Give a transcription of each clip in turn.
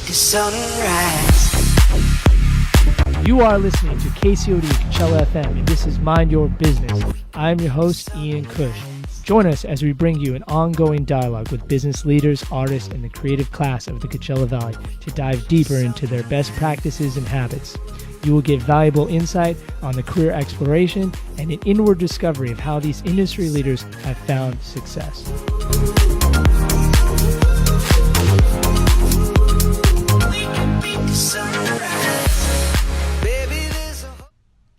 the sunrise. You are listening to KCOD Coachella FM, and this is Mind Your Business. I'm your host, Ian Cush. Join us as we bring you an ongoing dialogue with business leaders, artists, and the creative class of the Coachella Valley to dive deeper into their best practices and habits. You will get valuable insight on the career exploration and an inward discovery of how these industry leaders have found success.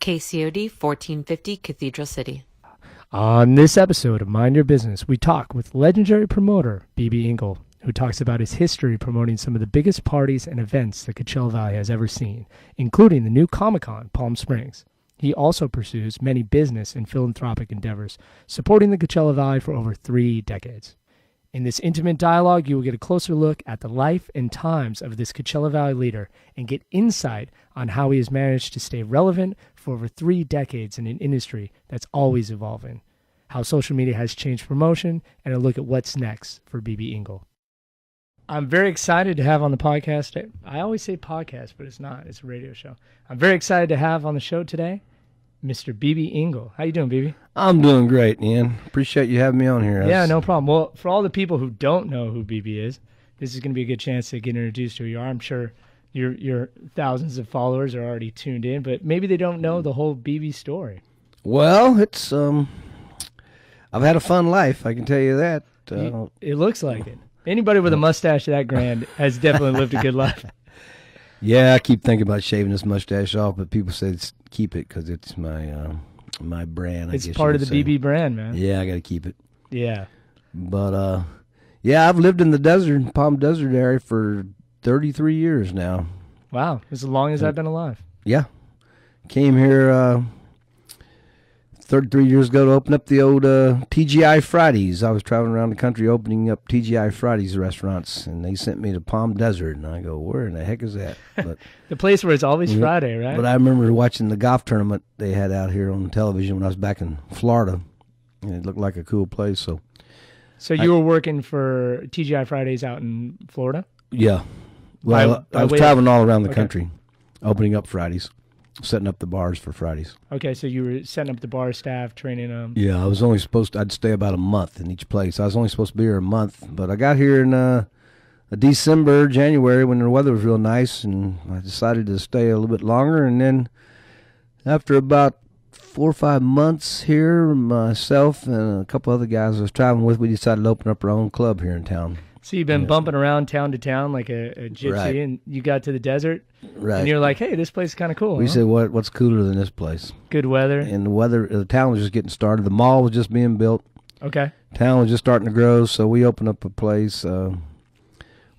KCOD 1450 Cathedral City. On this episode of Mind Your Business, we talk with legendary promoter B.B. Engel, who talks about his history promoting some of the biggest parties and events the Coachella Valley has ever seen, including the new Comic-Con, Palm Springs. He also pursues many business and philanthropic endeavors, supporting the Coachella Valley for over 3 decades. In this intimate dialogue, you will get a closer look at the life and times of this Coachella Valley leader and get insight on how he has managed to stay relevant for over 3 decades in an industry that's always evolving, how social media has changed promotion, and a look at what's next for B.B. Engel. I'm very excited to have on the podcast. I always say podcast, but it's not. It's a radio show. I'm very excited to have on the show today Mr. B.B. Engel. How you doing, B.B.? I'm doing great, Ian. Appreciate you having me on here. Yeah, no problem. Well, for all the people who don't know who B.B. is, this is going to be a good chance to get introduced to who you are. I'm sure your thousands of followers are already tuned in, but maybe they don't know the whole B.B. story. Well, it's I've had a fun life, I can tell you that. It looks like it. Anybody with a mustache that grand has definitely lived a good life. Yeah, I keep thinking about shaving this mustache off, but people say keep it because it's my brand. It's part of the BB brand, man. Yeah, I got to keep it. Yeah. But, yeah, I've lived in the desert, Palm Desert area for 33 years now. Wow, as long as I've been alive. Yeah. Came here 33 years ago to open up the old TGI Fridays. I was traveling around the country opening up TGI Fridays restaurants, and they sent me to Palm Desert, and I go, where in the heck is that? But the place where it's always Friday, right? But I remember watching the golf tournament they had out here on television when I was back in Florida, and it looked like a cool place. So you were working for TGI Fridays out in Florida? Yeah. Well, I was traveling all around the country, opening up Fridays. Setting up the bars for Fridays. Okay, so you were setting up the bar staff, training them. Yeah, I was only I'd stay about a month in each place. I was only supposed to be here a month, but I got here in December, January when the weather was real nice, and I decided to stay a little bit longer. And then after about 4 or 5 months here, myself and a couple other guys I was traveling with, we decided to open up our own club here in town. So you've been bumping around town to town like a gypsy, right. And you got to the desert, right? And you're like, hey, this place is kind of cool. We said, what's cooler than this place? Good weather. And the town was just getting started. The mall was just being built. Okay. Town was just starting to grow, so we opened up a place. Well,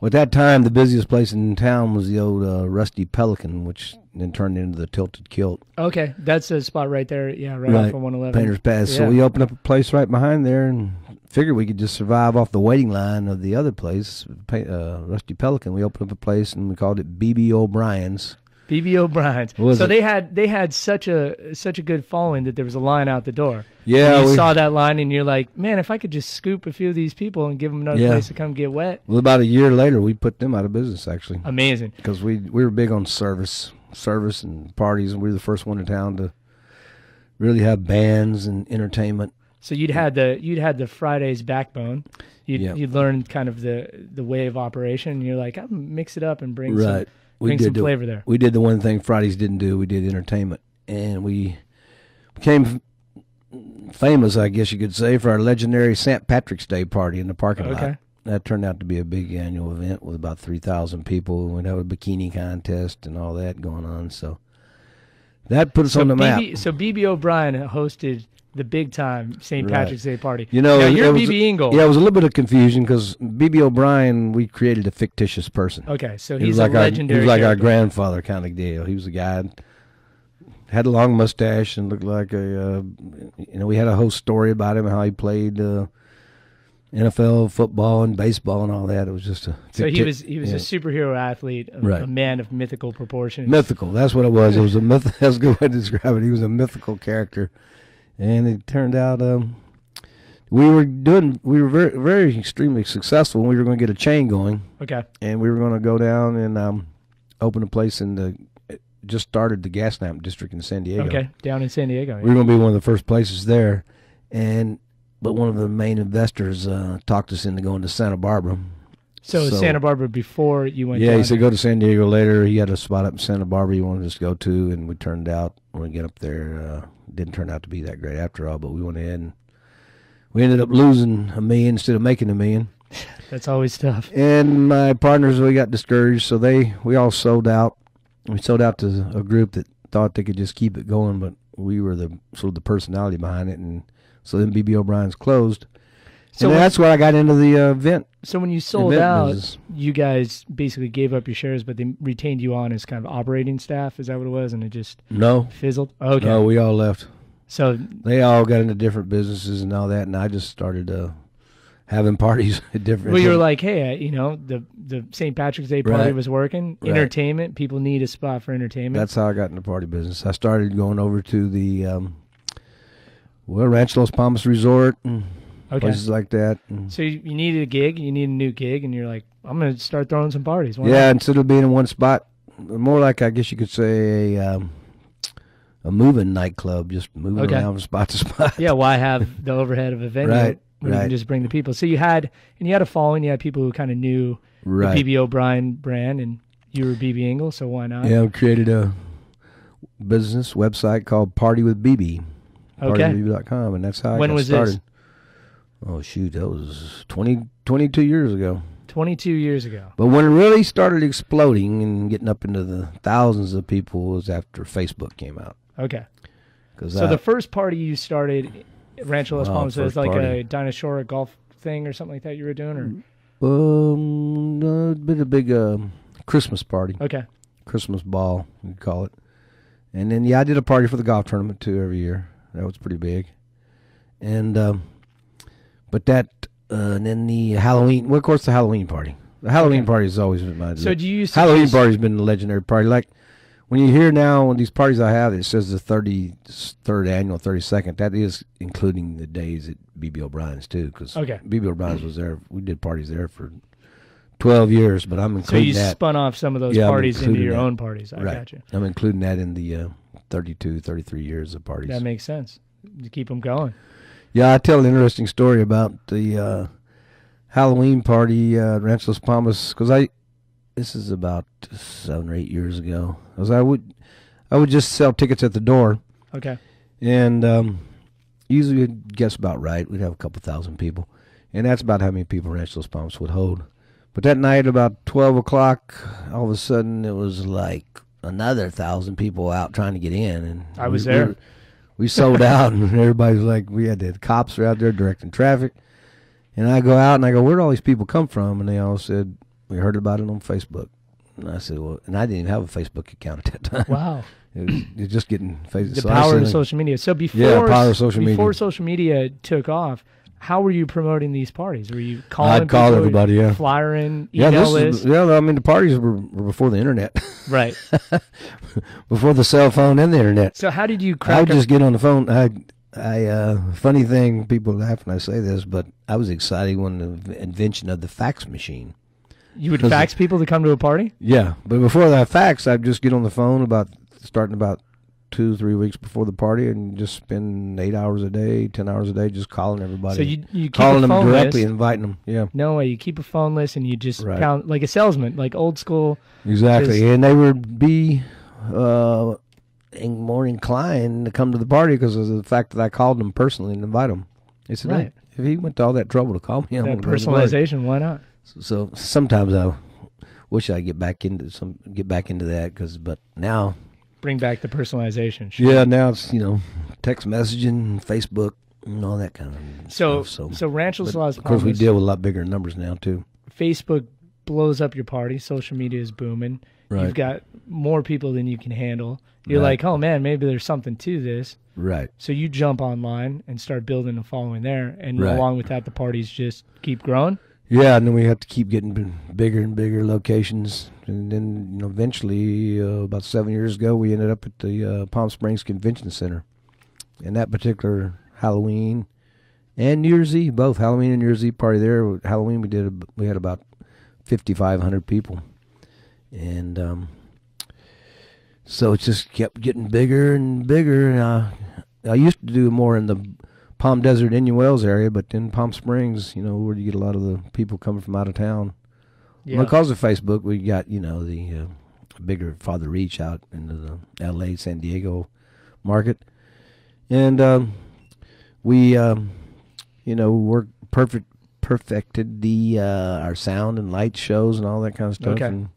at that time, the busiest place in town was the old Rusty Pelican, which then turned into the Tilted Kilt. Okay, that's a spot right there. Yeah, right off of 111. Painter's Pass. Yeah. So we opened up a place right behind there and figured we could just survive off the waiting line of the other place, Rusty Pelican. We opened up a place and we called it B.B. O'Brien's. B.B. O'Brien's. So they had such a good following that there was a line out the door. Yeah, and you saw that line and you're like, man, if I could just scoop a few of these people and give them another place to come get wet. Well, about a year later, we put them out of business, actually. Amazing. Because we were big on service and parties, and we were the first one in town to really have bands and entertainment. So you'd had the Fridays backbone. You'd learned kind of the way of operation. And you're like, I'll mix it up and bring some flavor there. We did the one thing Fridays didn't do. We did entertainment, and we became famous, I guess you could say, for our legendary St. Patrick's Day party in the parking lot. That turned out to be a big annual event with about 3,000 people. We'd have a bikini contest and all that going on. So that put us on the map. So B.B. O'Brien hosted the big time St. Patrick's Day party. You know, now, you're B.B. Engel. Yeah, it was a little bit of confusion because B.B. O'Brien, we created a fictitious person. Okay, so he's a legendary. He was like character. our grandfather kind of deal. He was a guy, had a long mustache and looked like we had a whole story about him, how he played NFL football and baseball and all that. It was just so he was a superhero athlete, a man of mythical proportions. Mythical, that's what it was. It was a myth. That's a good way to describe it. He was a mythical character, and it turned out we were very, very extremely successful. We were going to get a chain going, Okay. and we were going to go down and open a place just started the gas lamp district in San Diego. Okay. Down in San Diego. We were going to be one of the first places there, but one of the main investors talked us into going to Santa Barbara. So Santa Barbara before you went. Yeah, down he said there. go to San Diego later. He had a spot up in Santa Barbara he wanted us to go to, and we turned out when we get up there, didn't turn out to be that great after all. But we went ahead and we ended up losing $1 million instead of making $1 million. That's always tough. And my partners, we got discouraged, so we all sold out. We sold out to a group that thought they could just keep it going, but we were the personality behind it, and so then BB O'Brien's closed. So and that's where I got into the event. So when you sold event out, business. you guys basically gave up your shares, but they retained you on as kind of operating staff. Is that what it was? And it just No, fizzled? Okay. no, we all left. So They all got into different businesses and all that, and I just started having parties at different. well, you were like, hey, the St. Patrick's Day party Right. was working. Right. Entertainment. People need a spot for entertainment. That's how I got in the party business. I started going over to the Rancho Los Palmas Resort and okay. places like that. And So you needed a gig. You need a new gig, and you're like, I'm going to start throwing some parties. Why yeah, not? instead of being in one spot, more like I guess you could say a moving nightclub, just moving Okay. around from spot to spot. Yeah, why have the overhead of a venue Right, when you can right. just bring the people? So you had a following. You had people who kind of knew Right. the BB O'Brien brand, and you were BB Engel, so why not? Yeah, we created a business website called Party with BB. Okay. PartyWithBB.com, and that's how I When got was started. this? Oh shoot, that was 22 years ago. 22 years ago. But when it really started exploding and getting up into the thousands of people was after Facebook came out. Okay. 'Cause So the first party you started, Rancho Los Wow, Palmas, was first like party. a dinosaur golf thing or something like that you were doing, been a big Christmas party, or okay, Christmas ball, you call it. And then I did a party for the golf tournament too every year. That was pretty big. And and then the Halloween. Well, of course, the Halloween party. The Halloween Okay. party has always been my. So do you used to Halloween just- party's been a legendary party. Like when you hear now on these parties I have, it says the 33rd annual, 32nd. That is including the days at BB O'Brien's too, because Okay. BB O'Brien's was there. We did parties there for 12 years, but I'm So including you that. spun off some of those Yeah, I'm parties into including your that. own parties. I Right. got you. I'm including that in the 32, 33 years of parties. That makes sense. To keep them going. Yeah, I tell an interesting story about the Halloween party at Rancho Los Palmas because this is about 7 or 8 years ago. Because I would just sell tickets at the door, Okay. and usually we'd guess about right. We'd have a couple thousand people, and that's about how many people Rancho Los Palmas would hold. But that night, about 12 o'clock, all of a sudden it was like another 1,000 people out trying to get in, and I was there. We sold out, and everybody's like, the cops were out there directing traffic. And I go out, and I go, where'd all these people come from? And they all said, we heard about it on Facebook. And I said, well, and I didn't even have a Facebook account at that time. Wow. It was just getting Facebook. The power of social media. So before power of social before media. social media took off, how were you promoting these parties? Were you calling I'd call people, everybody, yeah. flyering, Yeah, email list? I mean, the parties were before the internet, Right. before the cell phone and the internet. So how did you I crack would just get on the phone. Funny thing, people laugh when I say this, but I was excited when the invention of the fax machine. you would 'cause fax people to come to a party? Yeah, but before that fax, I'd just get on the phone starting about 2-3 weeks before the party and just spend 8 hours a day, 10 hours a day, just calling everybody. So you keep calling a them phone directly, list. inviting them. Yeah, No way. You keep a phone list and you just Right. pound like a salesman, like old school. exactly. Just- And they would be more inclined to come to the party because of the fact that I called them personally and invite them. They said, Right. "Hey, if he went to all that trouble to call me, I'm That gonna go to the party." personalization. Why not? So sometimes I wish I get back into that but now. Bring back the personalization. Sure. Yeah, now it's text messaging, Facebook, and all that kind of So stuff. so Rancho But Los of course, we Palmas, deal with a lot bigger numbers now too. Facebook blows up your party. Social media is booming. Right. You've got more people than you can handle. You're Right. like, oh man, maybe there's something to this. Right. So you jump online and start building a following there, and Right. along with that, the parties just keep growing. Yeah, and then we have to keep getting bigger and bigger locations, and then eventually, about 7 years ago, we ended up at the Palm Springs Convention Center, and that particular Halloween And New Year's Eve, both Halloween and New Year's Eve party there. Halloween we had about 5,500 people, and so it just kept getting bigger and bigger. I used to do more in the Palm Desert, Indian Wells area, but in Palm Springs, where you get a lot of the people coming from out of town. Yeah. Because of Facebook, we got the bigger, farther reach out into the L.A., San Diego market, and we worked perfected the our sound and light shows and all that kind of stuff. Okay. And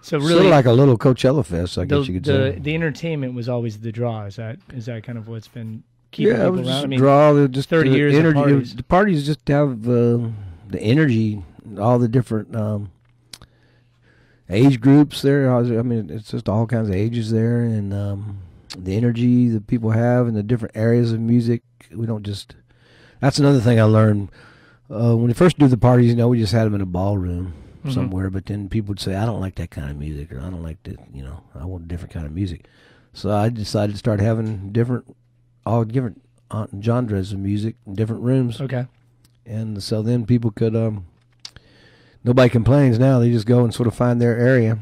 So sort really, of like a little Coachella fest, I guess you could say. the entertainment was always the draw. Is that kind of what's been keeping Yeah, it people was around? just I mean, draw. Just 30 the years of energy. parties. The parties just have the energy, all the different age groups there. I mean, it's just all kinds of ages there, and the energy that people have in the different areas of music. We don't just. That's another thing I learned when we first do the parties. We just had them in a ballroom somewhere, but then people would say, "I don't like that kind of music," or "I don't like that." I want a different kind of music. So I decided to start having all different genres of music in different rooms. Okay. And so then people could, nobody complains now. They just go and sort of find their area.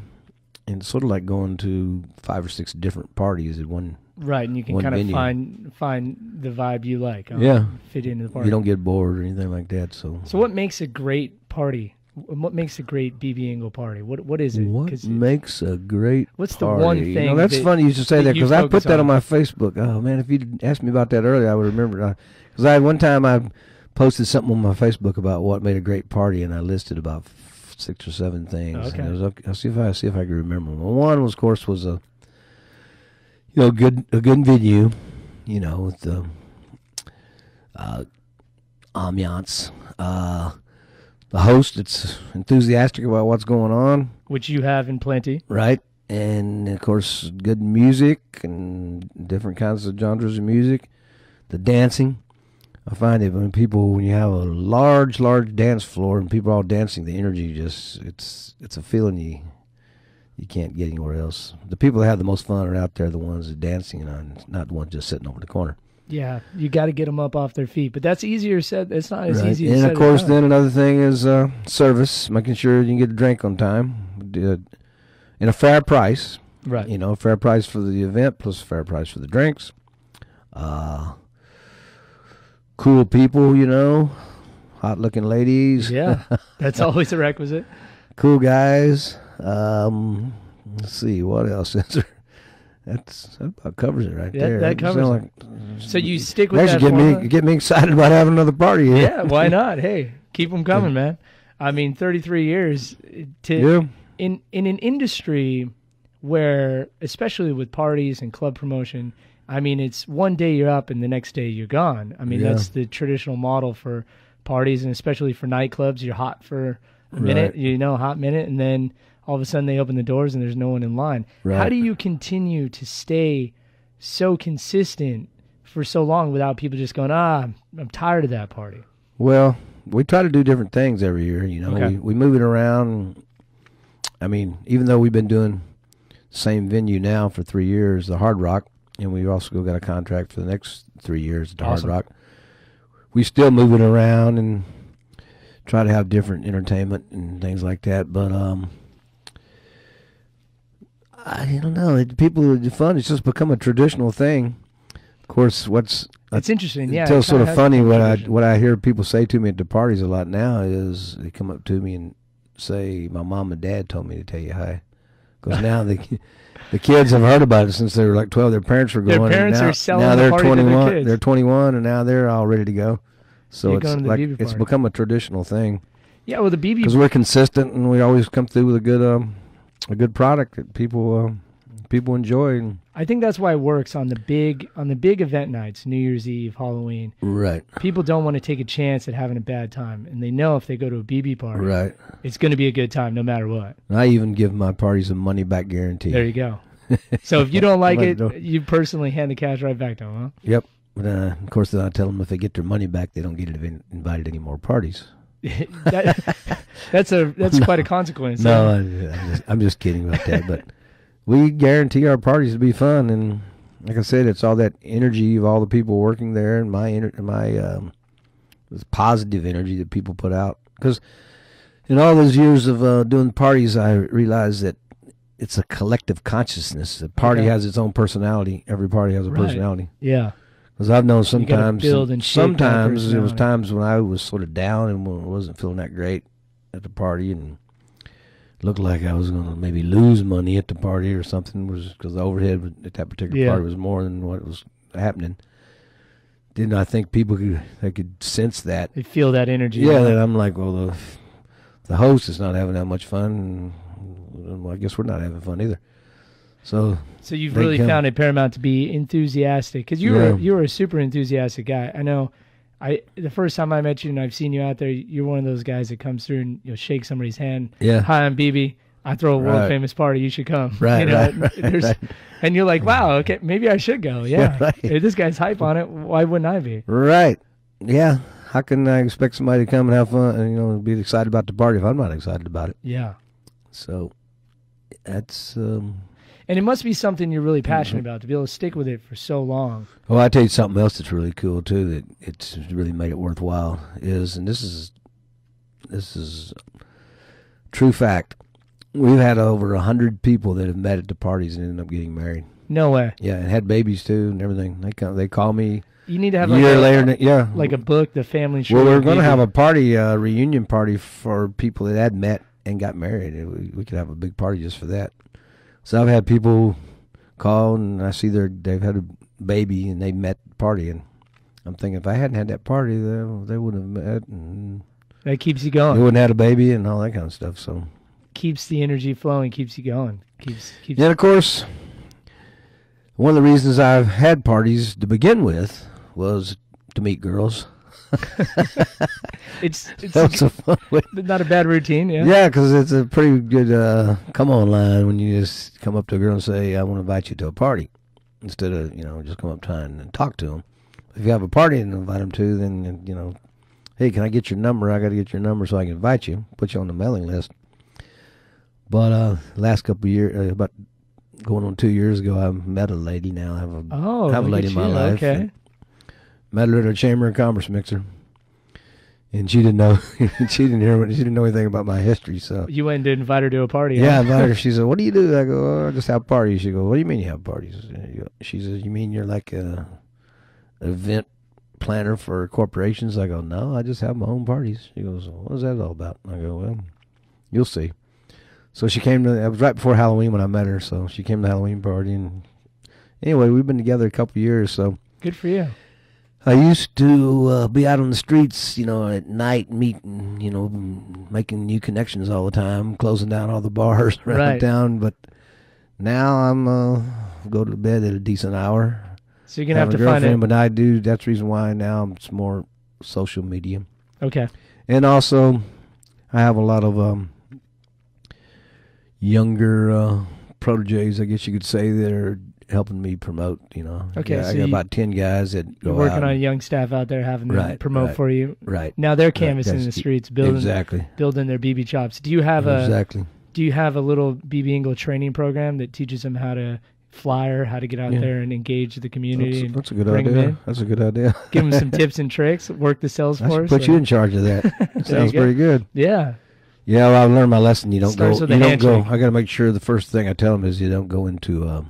And it's sort of like going to 5 or 6 different parties at one. Right, and you can one kind of venue. find the vibe you like. Yeah. Fit into the party. You don't get bored or anything like that. So So what makes a great party? What makes a great BB Engel party? What is it? what 'Cause makes a great what's the party? one thing That's that- funny you should say that that you because I focus put that on? on my Facebook. Oh, man, if you'd asked me about that earlier, I would remember. Because one time I posted something on my Facebook about what made a great party, and I listed about 6 or 7 things. Okay. And it was, I'll see if I can remember them. Well, one was, of course, was a good venue, with the ambiance. The host that's enthusiastic about what's going on, which you have in plenty. right? And of course, good music and different kinds of genres of music. The dancing. I find it when you have a large dance floor and people are all dancing, the energy it's a feeling you can't get anywhere else. The people that have the most fun are out there, the ones that are dancing, and not the ones just sitting over the corner. Yeah, you got to get them up off their feet, but that's easier said. It's not as Right. easy. And said of course, as done. then another thing is service, making sure you can get a drink on time, in a fair price. Right. Fair price for the event plus fair price for the drinks. Cool people, hot-looking ladies. Yeah, that's always a requisite. Cool guys. Let's see, what else is there? That about covers it right Yeah, there. that covers Sound So you stick with Actually, that format? get me excited about having another party here. Yeah, why not? Hey, keep them coming, man. I mean, 33 years Yeah. in an industry where, especially with parties and club promotion, I mean, it's one day you're up and the next day you're gone. I mean, Yeah. that's the traditional model for parties, and especially for nightclubs. You're hot for a minute, Right. hot minute, and then all of a sudden they open the doors and there's no one in line. Right. How do you continue to stay so consistent for so long without people just going, I'm tired of that party? Well, we try to do different things every year. Okay. We move it around. I mean, even though we've been doing the same venue now for 3 years, the Hard Rock, and we also got a contract for the next 3 years at the Awesome. Hard Rock. We still move it around and try to have different entertainment and things like that. But I don't know. People, it's fun. It's just become a traditional thing. Of course, It's interesting, yeah. It's it sort kinda of has funny become what tradition. I hear people say to me at the parties a lot now is they come up to me and say, "My mom and dad told me to tell you hi," because now the kids have heard about it since they were like 12. Their parents were Their going. and parents now, are selling now the they're party to their 21. kids. They're 21, and now they're all ready to go. So You're it's going to the like BB it's party. become a traditional thing Yeah, well, the BB because we're consistent and we always come through with a good product that people enjoy. And I think that's why it works on the big event nights, New Year's Eve, Halloween. right, People don't want to take a chance at having a bad time, and they know if they go to a BB party, right. it's going to be a good time no matter what. I even give my parties a money back guarantee. There you go. So if you don't like But it, don't- you personally hand the cash right back to them, Yep. But of course, then I tell them if they get their money back, they don't get invited to any more parties. huh? That's quite a consequence. No, I'm just kidding about that. But we guarantee our parties to be fun, and like I said, it's all that energy of all the people working there, and my this positive energy that people put out. Because in all those years of doing parties, I realized that it's a collective consciousness. The party has its own personality. Every party has a personality. Yeah. Because I've known You gotta sometimes, build and shape that sometimes there was personality. times when I was sort of down and wasn't feeling that great at the party, and looked like I was going to maybe lose money at the party or something, was because the overhead at that particular party was more than what was happening. Didn't I think people could sense that? They feel that energy. Yeah, that I'm like, well, the host is not having that much fun, and well, I guess we're not having fun either. So you've they really come. found it paramount to be enthusiastic, because you were a super enthusiastic guy. I know. The first time I met you and I've seen you out there, you're one of those guys that comes through and you'll shake somebody's hand. Yeah. Hi, I'm BB. I throw a world famous party. You should come. Right, right. And you're like, wow, okay, maybe I should go. Yeah. Right. If this guy's hype on it, why wouldn't I be? Right. Yeah. How can I expect somebody to come and have fun and be excited about the party if I'm not excited about it? Yeah. So that's. And it must be something you're really passionate about to be able to stick with it for so long. Well, I tell you something else that's really cool too. That it's really made it worthwhile and this is true fact. We've had over 100 people that have met at the parties and ended up getting married. No way. Yeah, and had babies too and everything. They call me. You need to have a year later. Yeah, like a book, The Family Tree. Well, we're going to have a party, reunion party for people that had met and got married. We could have a big party just for that. So I've had people call and I see they've had a baby and they met at the party, and I'm thinking if I hadn't had that party, they wouldn't have met, and that keeps you going. they wouldn't have had a baby and all that kind of stuff. So keeps the energy flowing, keeps you going. Keeps. And of course, one of the reasons I've had parties to begin with was to meet girls. It's That's a fun way. not a bad routine. Yeah. Yeah, because it's a pretty good come on line when you just come up to a girl and say, I want to invite you to a party, instead of, just come up to them and talk to them. If you have a party and invite them to, then, hey, can I get your number? I got to get your number so I can invite you, put you on the mailing list. But last couple of years, about going on 2 years ago, I met a lady now. I have a lady in my life. Okay. Met her at a Chamber of Commerce mixer. And she didn't know. She didn't know anything about my history. So you went and did invite her to a party. yeah, I huh? invited her. She said, "What do you do?" I go, "Oh, I just have parties." She goes, "What do you mean you have parties?" She says, "You mean you're like a event planner for corporations?" I go, "No, I just have my own parties." She goes, "What is that all about?" I go, "Well, you'll see." So she came to. It was right before Halloween when I met her. So she came to the Halloween party, and anyway, we've been together a couple of years. So good for you. I used to be out on the streets, at night, meeting, making new connections all the time, closing down all the bars around town. But now I'm go to bed at a decent hour. So you're gonna have to a girlfriend, find it. but I do. That's the reason why now it's more social media. Okay. And also, I have a lot of younger proteges, I guess you could say, that are helping me promote, Okay, I so got about 10 guys that You're go working out on young staff out there, having them promote right. for you. Right. Now they're canvassing the That's streets, building exactly. building their BB chops. Do you have Exactly. Do you have a little BB Ingle training program that teaches them how to flyer, how to get out there and engage the community? That's a good bring them idea. in? That's a good idea. Give them some tips and tricks. Work the sales I should force. put you in charge of that. Sounds you go. pretty good. Yeah. Yeah, well, I've learned my lesson. You don't Starts go. with a You don't go. handshake. I got to make sure the first thing I tell them is you don't go into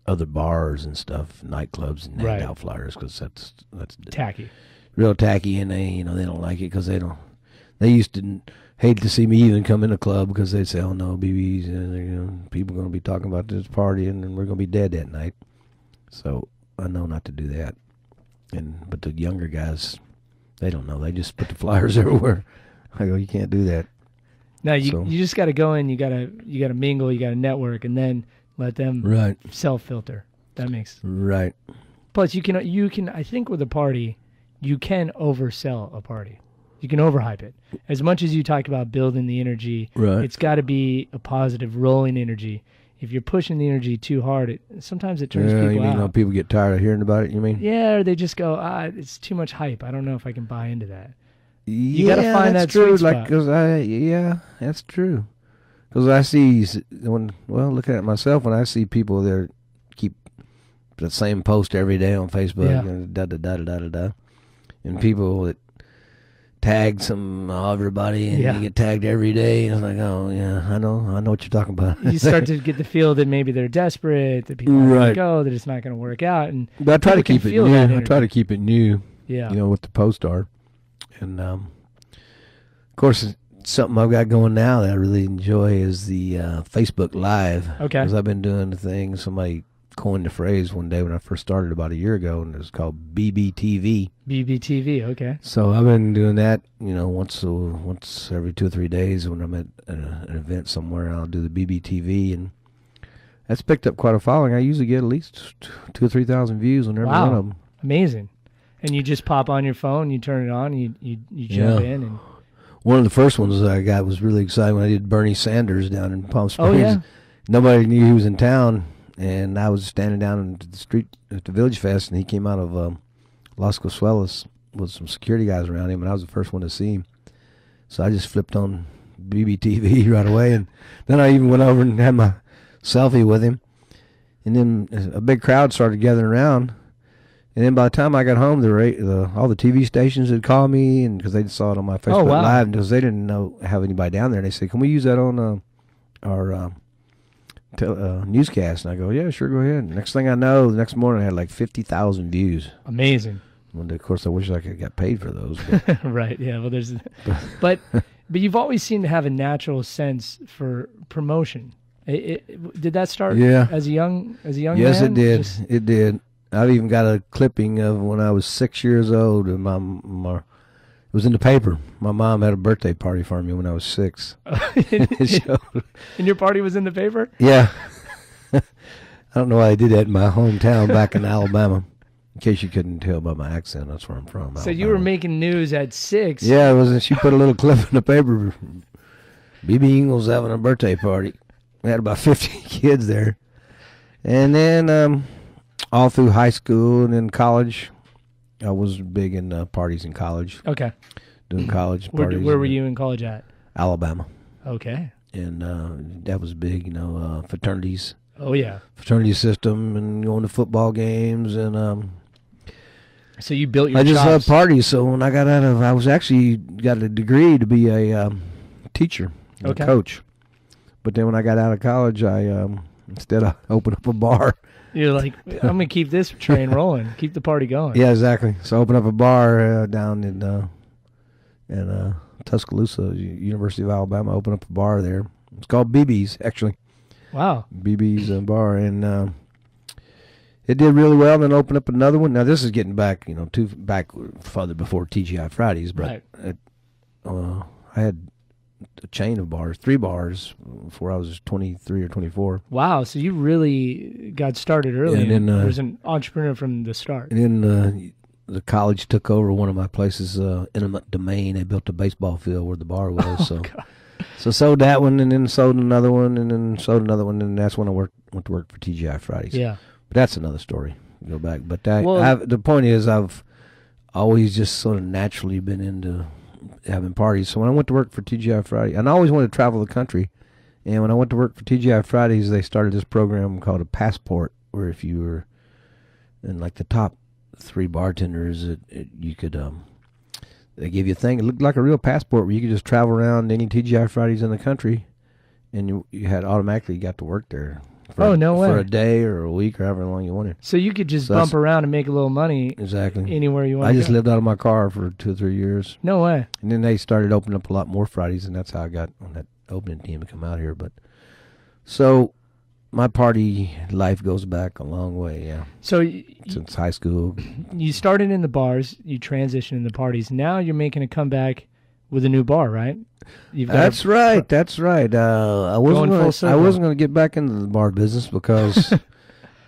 other bars and stuff, nightclubs, and hand out flyers, because that's Tacky. real tacky, and they they don't like it because they used to hate to see me even come in a club because they'd say, "Oh no, BBs, and people are going to be talking about this party, and we're going to be dead that night." So I know not to do that. But the younger guys, they don't know. They just put the flyers everywhere. I go, you can't do that. No, you just got to go in. You got to mingle. You got to network, and then let them self-filter. That makes right. Plus, you can. I think with a party, you can oversell a party. You can overhype it. As much as you talk about building the energy, it's got to be a positive, rolling energy. If you're pushing the energy too hard, sometimes it turns people you mean out. People get tired of hearing about it, you mean? Yeah, or they just go, it's too much hype. I don't know if I can buy into that. You got to find that's that true. sweet spot. That's true. Because I see, look at it myself, when I see people that keep the same post every day on Facebook, and and people that tag everybody, and Yeah. you get tagged every day. And I was like, oh yeah, I know what you're talking about. You start to get the feel that maybe they're desperate, that people are going Right. to go, that it's not going to work out. And But I try to people can keep it feel new. that I try to energy. keep it new. Yeah. You know what the posts are, and of course, something I've got going now that I really enjoy is the Facebook Live. Okay. Because I've been doing the thing. Somebody coined the phrase one day when I first started about a year ago, and it was called BBTV. BBTV, okay. So I've been doing that, once every 2 or 3 days when I'm at an event somewhere. I'll do the BBTV, and that's picked up quite a following. I usually get at least 2,000 or 3,000 views on every Wow. one of them. Amazing. And you just pop on your phone, you turn it on, you jump Yeah. in. And One of the first ones that I got was really exciting when I did Bernie Sanders down in Palm Springs. Oh, yeah? Nobody knew he was in town, and I was standing down in the street at the Village Fest, and he came out of Las Cosuelas with some security guys around him, and I was the first one to see him. So I just flipped on BBTV right away, and then I even went over and had my selfie with him. And then a big crowd started gathering around. And then by the time I got home, all the TV stations had called me, and because they saw it on my Facebook wow. Live, because they didn't have anybody down there. And they said, "Can we use that on our newscast?" And I go, "Yeah, sure, go ahead." And next thing I know, the next morning I had like 50,000 views. amazing. And of course, I wish I could get paid for those. But Right, yeah. Well, but you've always seemed to have a natural sense for promotion. Did that start Yeah. as a young yes, man? it did. Just- It did. I've even got a clipping of when I was 6 years old, and it was in the paper. My mom had a birthday party for me when I was 6. It showed. and your party was in the paper? Yeah. I don't know why I did that in my hometown back in Alabama. In case you couldn't tell by my accent, that's where I'm from. So you Alabama. were making news at 6. Yeah, it was. She put a little clip in the paper. B.B. Ingles having a birthday party. We had about 50 kids there. And then all through high school and then college, I was big in parties in college, Okay. doing college Where parties. were in you in college at? Alabama. Okay. And that was big, fraternities. Oh, yeah. Fraternity system and going to football games, and So you built your I just love chops. parties. So when I got I was actually got a degree to be a teacher, a Okay. coach. But then when I got out of college, I instead I opened up a bar. You're like, I'm going to keep this train rolling, keep the party going. Yeah, exactly. So I opened up a bar down in Tuscaloosa, University of Alabama. I opened up a bar there. It's called BB's, actually. Wow. BB's bar, and it did really well. Then opened up another one. Now this is getting back, back further before TGI Fridays, but Right. I had a chain of bars, 3 bars before I was 23 or 24. Wow. So you really got started early. And And then, was an entrepreneur from the start. And then the college took over one of my places, Intimate Domain. They built a baseball field where the bar was. So sold that one, and then sold another one, and then sold another one, and that's when I went to work for TGI Fridays. Yeah. But that's another story. Go back. But Well- the point is, I've always just sort of naturally been into having parties. So when I went to work for TGI Fridays, and I always wanted to travel the country, and when I went to work for TGI Fridays, they started this program called a Passport, where if you were in like the top 3 bartenders, you could they gave you a thing. It looked like a real passport where you could just travel around any TGI Fridays in the country, and you had automatically got to work there. Oh, no way. For a day or a week or however long you wanted. So you could just So bump that's- around and make a little money Exactly. anywhere you want I to just go. lived out of my car for 2 or 3 years, No way. and then they started opening up a lot more Fridays, and that's how I got on that opening team to come out here. But so my party life goes back a long way, yeah, So since high school. you started in the bars, you transitioned into parties. Now you're making a comeback with a new bar, right? You've got That's right. That's right. I Going full wasn't. I circle. wasn't going to get back into the bar business because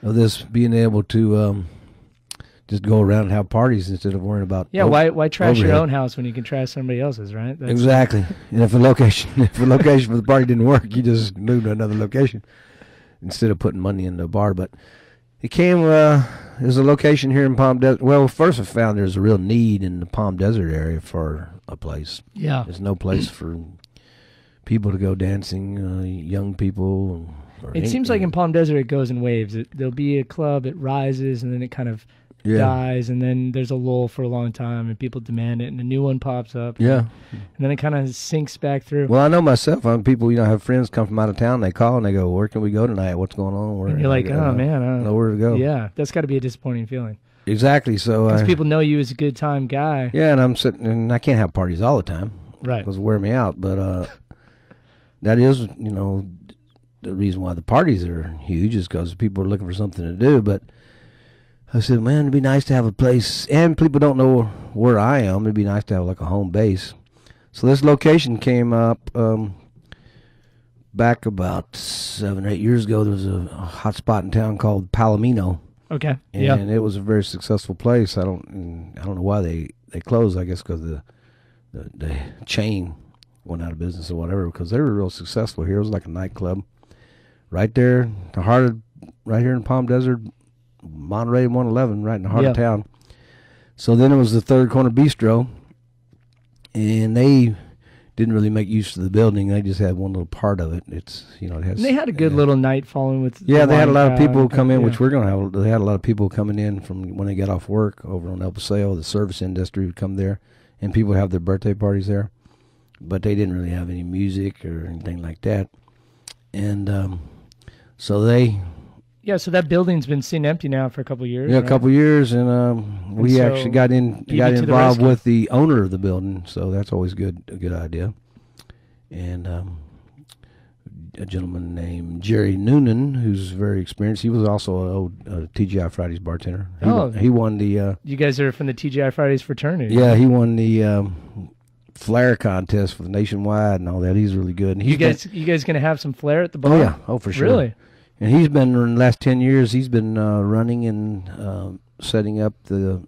of this being able to just go around and have parties instead of worrying about. Yeah, why trash your overhead. own house when you can trash somebody else's, right? That's- Exactly. And if a location for the party didn't work, you just moved to another location instead of putting money in the bar. But it came. There's a location here in Palm Desert. Well, first I found there's a real need in the Palm Desert area for a place. Yeah. There's no place for people to go dancing, young people. It seems like in Palm Desert it goes in waves. There'll be a club, it rises, and then it kind of dies, and then there's a lull for a long time, and people demand it, and a new one pops up. Yeah. And then it kind of sinks back through. Well, I know myself. People, I have friends come from out of town. They call and they go, "Where can we go tonight? What's going on?" Where? And you're like, oh man, I don't know where to go. Yeah, that's got to be a disappointing feeling. Exactly. So Because people know you as a good time guy. Yeah, and I'm sitting, and I can't have parties all the time. Right. Because it wear me out. But that is, the reason why the parties are huge is because people are looking for something to do. But I said, man, it'd be nice to have a place, and people don't know where I am. It'd be nice to have like a home base. So this location came up back about 7 or 8 years ago. There was a hot spot in town called Palomino. Okay. And it was a very successful place. I don't know why they closed. I guess because the chain went out of business or whatever. Because they were real successful here. It was like a nightclub right there, right here in Palm Desert, Monterey 111, right in the heart of town. So then it was the Third Corner Bistro, and they didn't really make use of the building. They just had one little part of it. It has. And they had a good little night following with. Yeah, they had a lot of people come in, yeah. which we're going to have. They had a lot of people coming in from when they got off work over on El Paseo. The service industry would come there, and people would have their birthday parties there. But they didn't really have any music or anything like that. And so they... Yeah, so that building's been sitting empty now for a couple of years. Yeah, right? a couple of years, and we so actually got involved rescue. with the owner of the building, so that's always a good idea. And a gentleman named Jerry Noonan, who's very experienced. He was also an old TGI Fridays bartender. He won the... you guys are from the TGI Fridays fraternity. Yeah, he won the flair contest for the nationwide and all that. He's really good. And you guys going to have some flair at the bar? Oh, yeah. Oh, for sure. Really? And he's been, in the last 10 years, he's been running and setting up the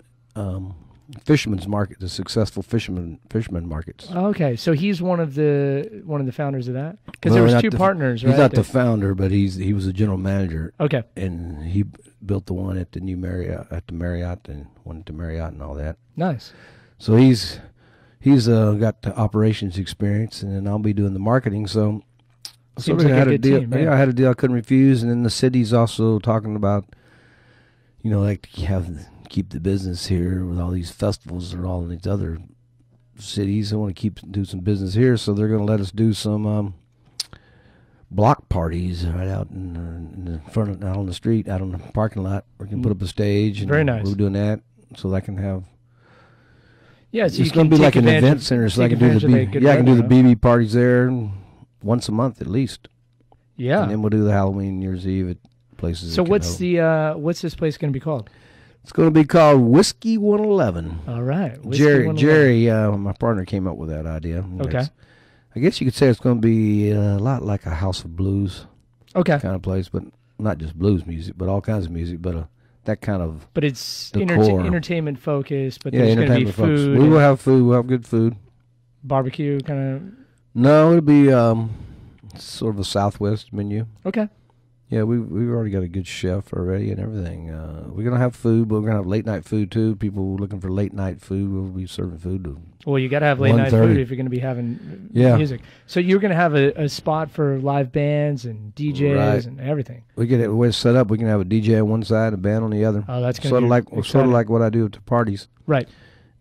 fisherman's market, the successful fisherman markets. Okay, so he's one of the founders of that? Because there was two partners, right? He's not the founder, but he was the general manager. Okay. And he built the one at the new Marriott, and one at the Marriott and all that. Nice. So he's got the operations experience, and then I'll be doing the marketing, so... Seems like a good team. Yeah, I had a deal I couldn't refuse, and then the city's also talking about, like keep the business here with all these festivals or all in these other cities. I want to do some business here, so they're going to let us do some block parties right out in the front, out on the street, out on the parking lot. We can put up a stage. And very nice. We're doing that so I can have. Yeah, so it's going to be like an event center, so I can do the BB parties there. Once a month at least. Yeah. And then we'll do the Halloween, New Year's Eve at places. So what's this place going to be called? It's going to be called Whiskey 111. All right. Jerry, my partner, came up with that idea. Okay. I guess you could say it's going to be a lot like a House of Blues. Okay. Kind of place, but not just blues music, but all kinds of music, but that kind of. But it's decor. Entertainment focused, but there's going to be food. We will have food. We'll have good food. Barbecue kind of. No, it'll be sort of a Southwest menu. Okay. Yeah, we've already got a good chef already and everything. We're going to have food, but we're going to have late night food too. People looking for late night food, we'll be serving food. Well, you got to have late night food if you're going to be having music. So you're going to have a spot for live bands and DJs and everything. We get it set up. We can have a DJ on one side, a band on the other. Oh, that's sort of like what I do at the parties. Right.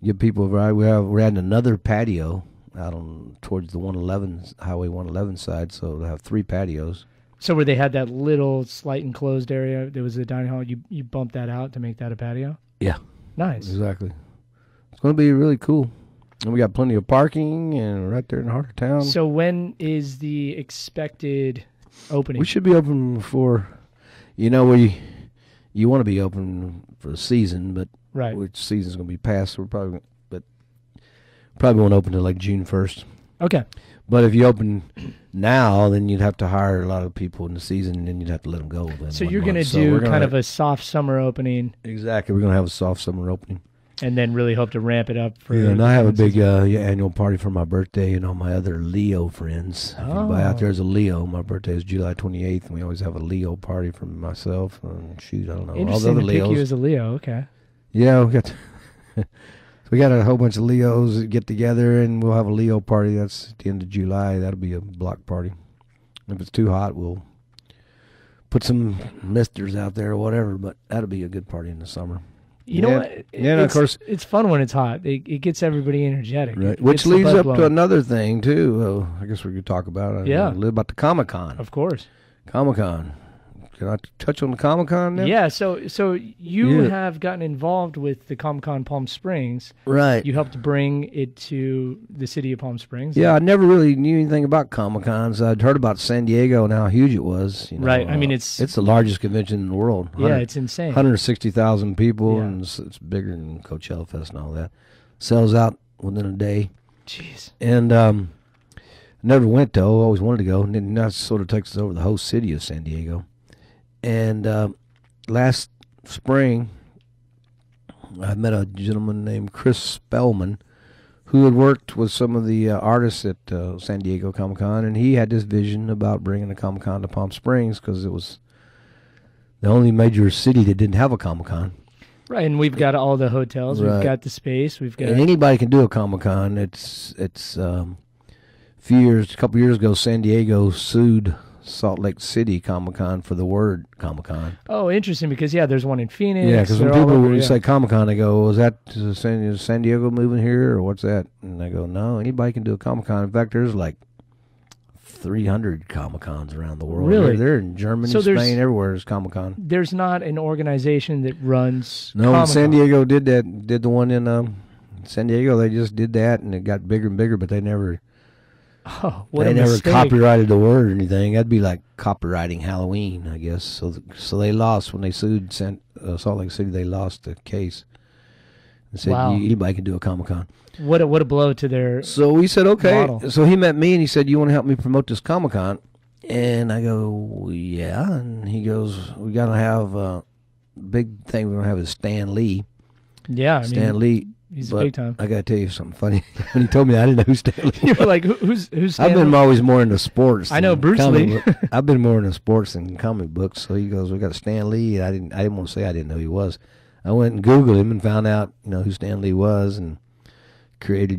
Give people we're adding another patio out on towards the 111 Highway 111 side, so they'll have 3 patios. So where they had that little slight enclosed area, there was a dining hall. You bumped that out to make that a patio. Yeah, nice. Exactly. It's going to be really cool, and we got plenty of parking and right there in the heart of town. So when is the expected opening? We should be open before, you want to be open for the season, but which season's going to be past. We're probably won't open until like June 1st. Okay. But if you open now, then you'd have to hire a lot of people in the season, and then you'd have to let them go. So you're going to do kind of a soft summer opening. Exactly. We're going to have a soft summer opening. And then really hope to ramp it up. And I have a big annual party for my birthday and all my other Leo friends. If anybody out there is a Leo, my birthday is July 28th, and we always have a Leo party for myself. I don't know. All the other Leos. Pick you as a Leo, okay. Yeah, we got a whole bunch of Leos that get together, and we'll have a Leo party. That's at the end of July. That'll be a block party. If it's too hot, we'll put some misters out there or whatever, but that'll be a good party in the summer. You know what? Yeah, and of course, it's fun when it's hot. It gets everybody energetic. right. It Which gets the leads blood up flowing. to another thing too. I guess we could talk about it. Yeah. A little about the Comic-Con. Of course. Comic-Con. Can I touch on the Comic-Con now? Yeah. So you Yeah. have gotten involved with the Comic-Con Palm Springs. Right. You helped bring it to the city of Palm Springs. Yeah, I never really knew anything about Comic-Cons. I'd heard about San Diego and how huge it was. You know, Right. I mean, it's the largest convention in the world. yeah, it's insane. 160,000 people, Yeah. and it's bigger than Coachella Fest and all that. Sells out within a day. Jeez. And never went, though. Always wanted to go. And then that sort of takes us over the host city of San Diego. And last spring, I met a gentleman named Chris Spellman, who had worked with some of the artists at San Diego Comic-Con, and he had this vision about bringing a Comic-Con to Palm Springs because it was the only major city that didn't have a Comic-Con. Right, and we've got all the hotels. We've Right. got the space. We've got And anybody can do a Comic-Con. It's a couple years ago, San Diego sued Salt Lake City Comic-Con for the word Comic-Con. oh, interesting because there's one in Phoenix. Yeah, because when They're all people over, when you yeah. say Comic-Con, they go, "Is that San Diego moving here, or what's that?" And I go, "No, anybody can do a Comic-Con. In fact, there's like 300 Comic-Cons around the world. Really? They're in Germany, So there's- Spain, everywhere. There's Comic-Con. There's not an organization that runs. No, when Comic-Con. San Diego did the one in San Diego. They just did that, and it got bigger and bigger. But they never What they a never mistake. copyrighted the word or anything. That'd be like copywriting Halloween, I guess. So they lost when they sued Salt Lake City. They lost the case. And said Wow. anybody can do a Comic-Con. What a blow to their. So we said, okay. Model. So he met me and he said, "You want to help me promote this Comic-Con?" And I go, "Yeah." And he goes, "We got to have a big thing. We're going to have is Stan Lee. Yeah, I Stan mean, Lee. he's But big time. I got to tell you something funny. When he told me, I didn't know who Stan Lee You're was. like, who's I've been Stan Lee? always more into sports. I know than Bruce comic Lee. book. I've been more into sports than comic books. So he goes, "We got Stan Lee." And I didn't want to say I didn't know who he was. I went and Googled him and found out, who Stan Lee was, and created,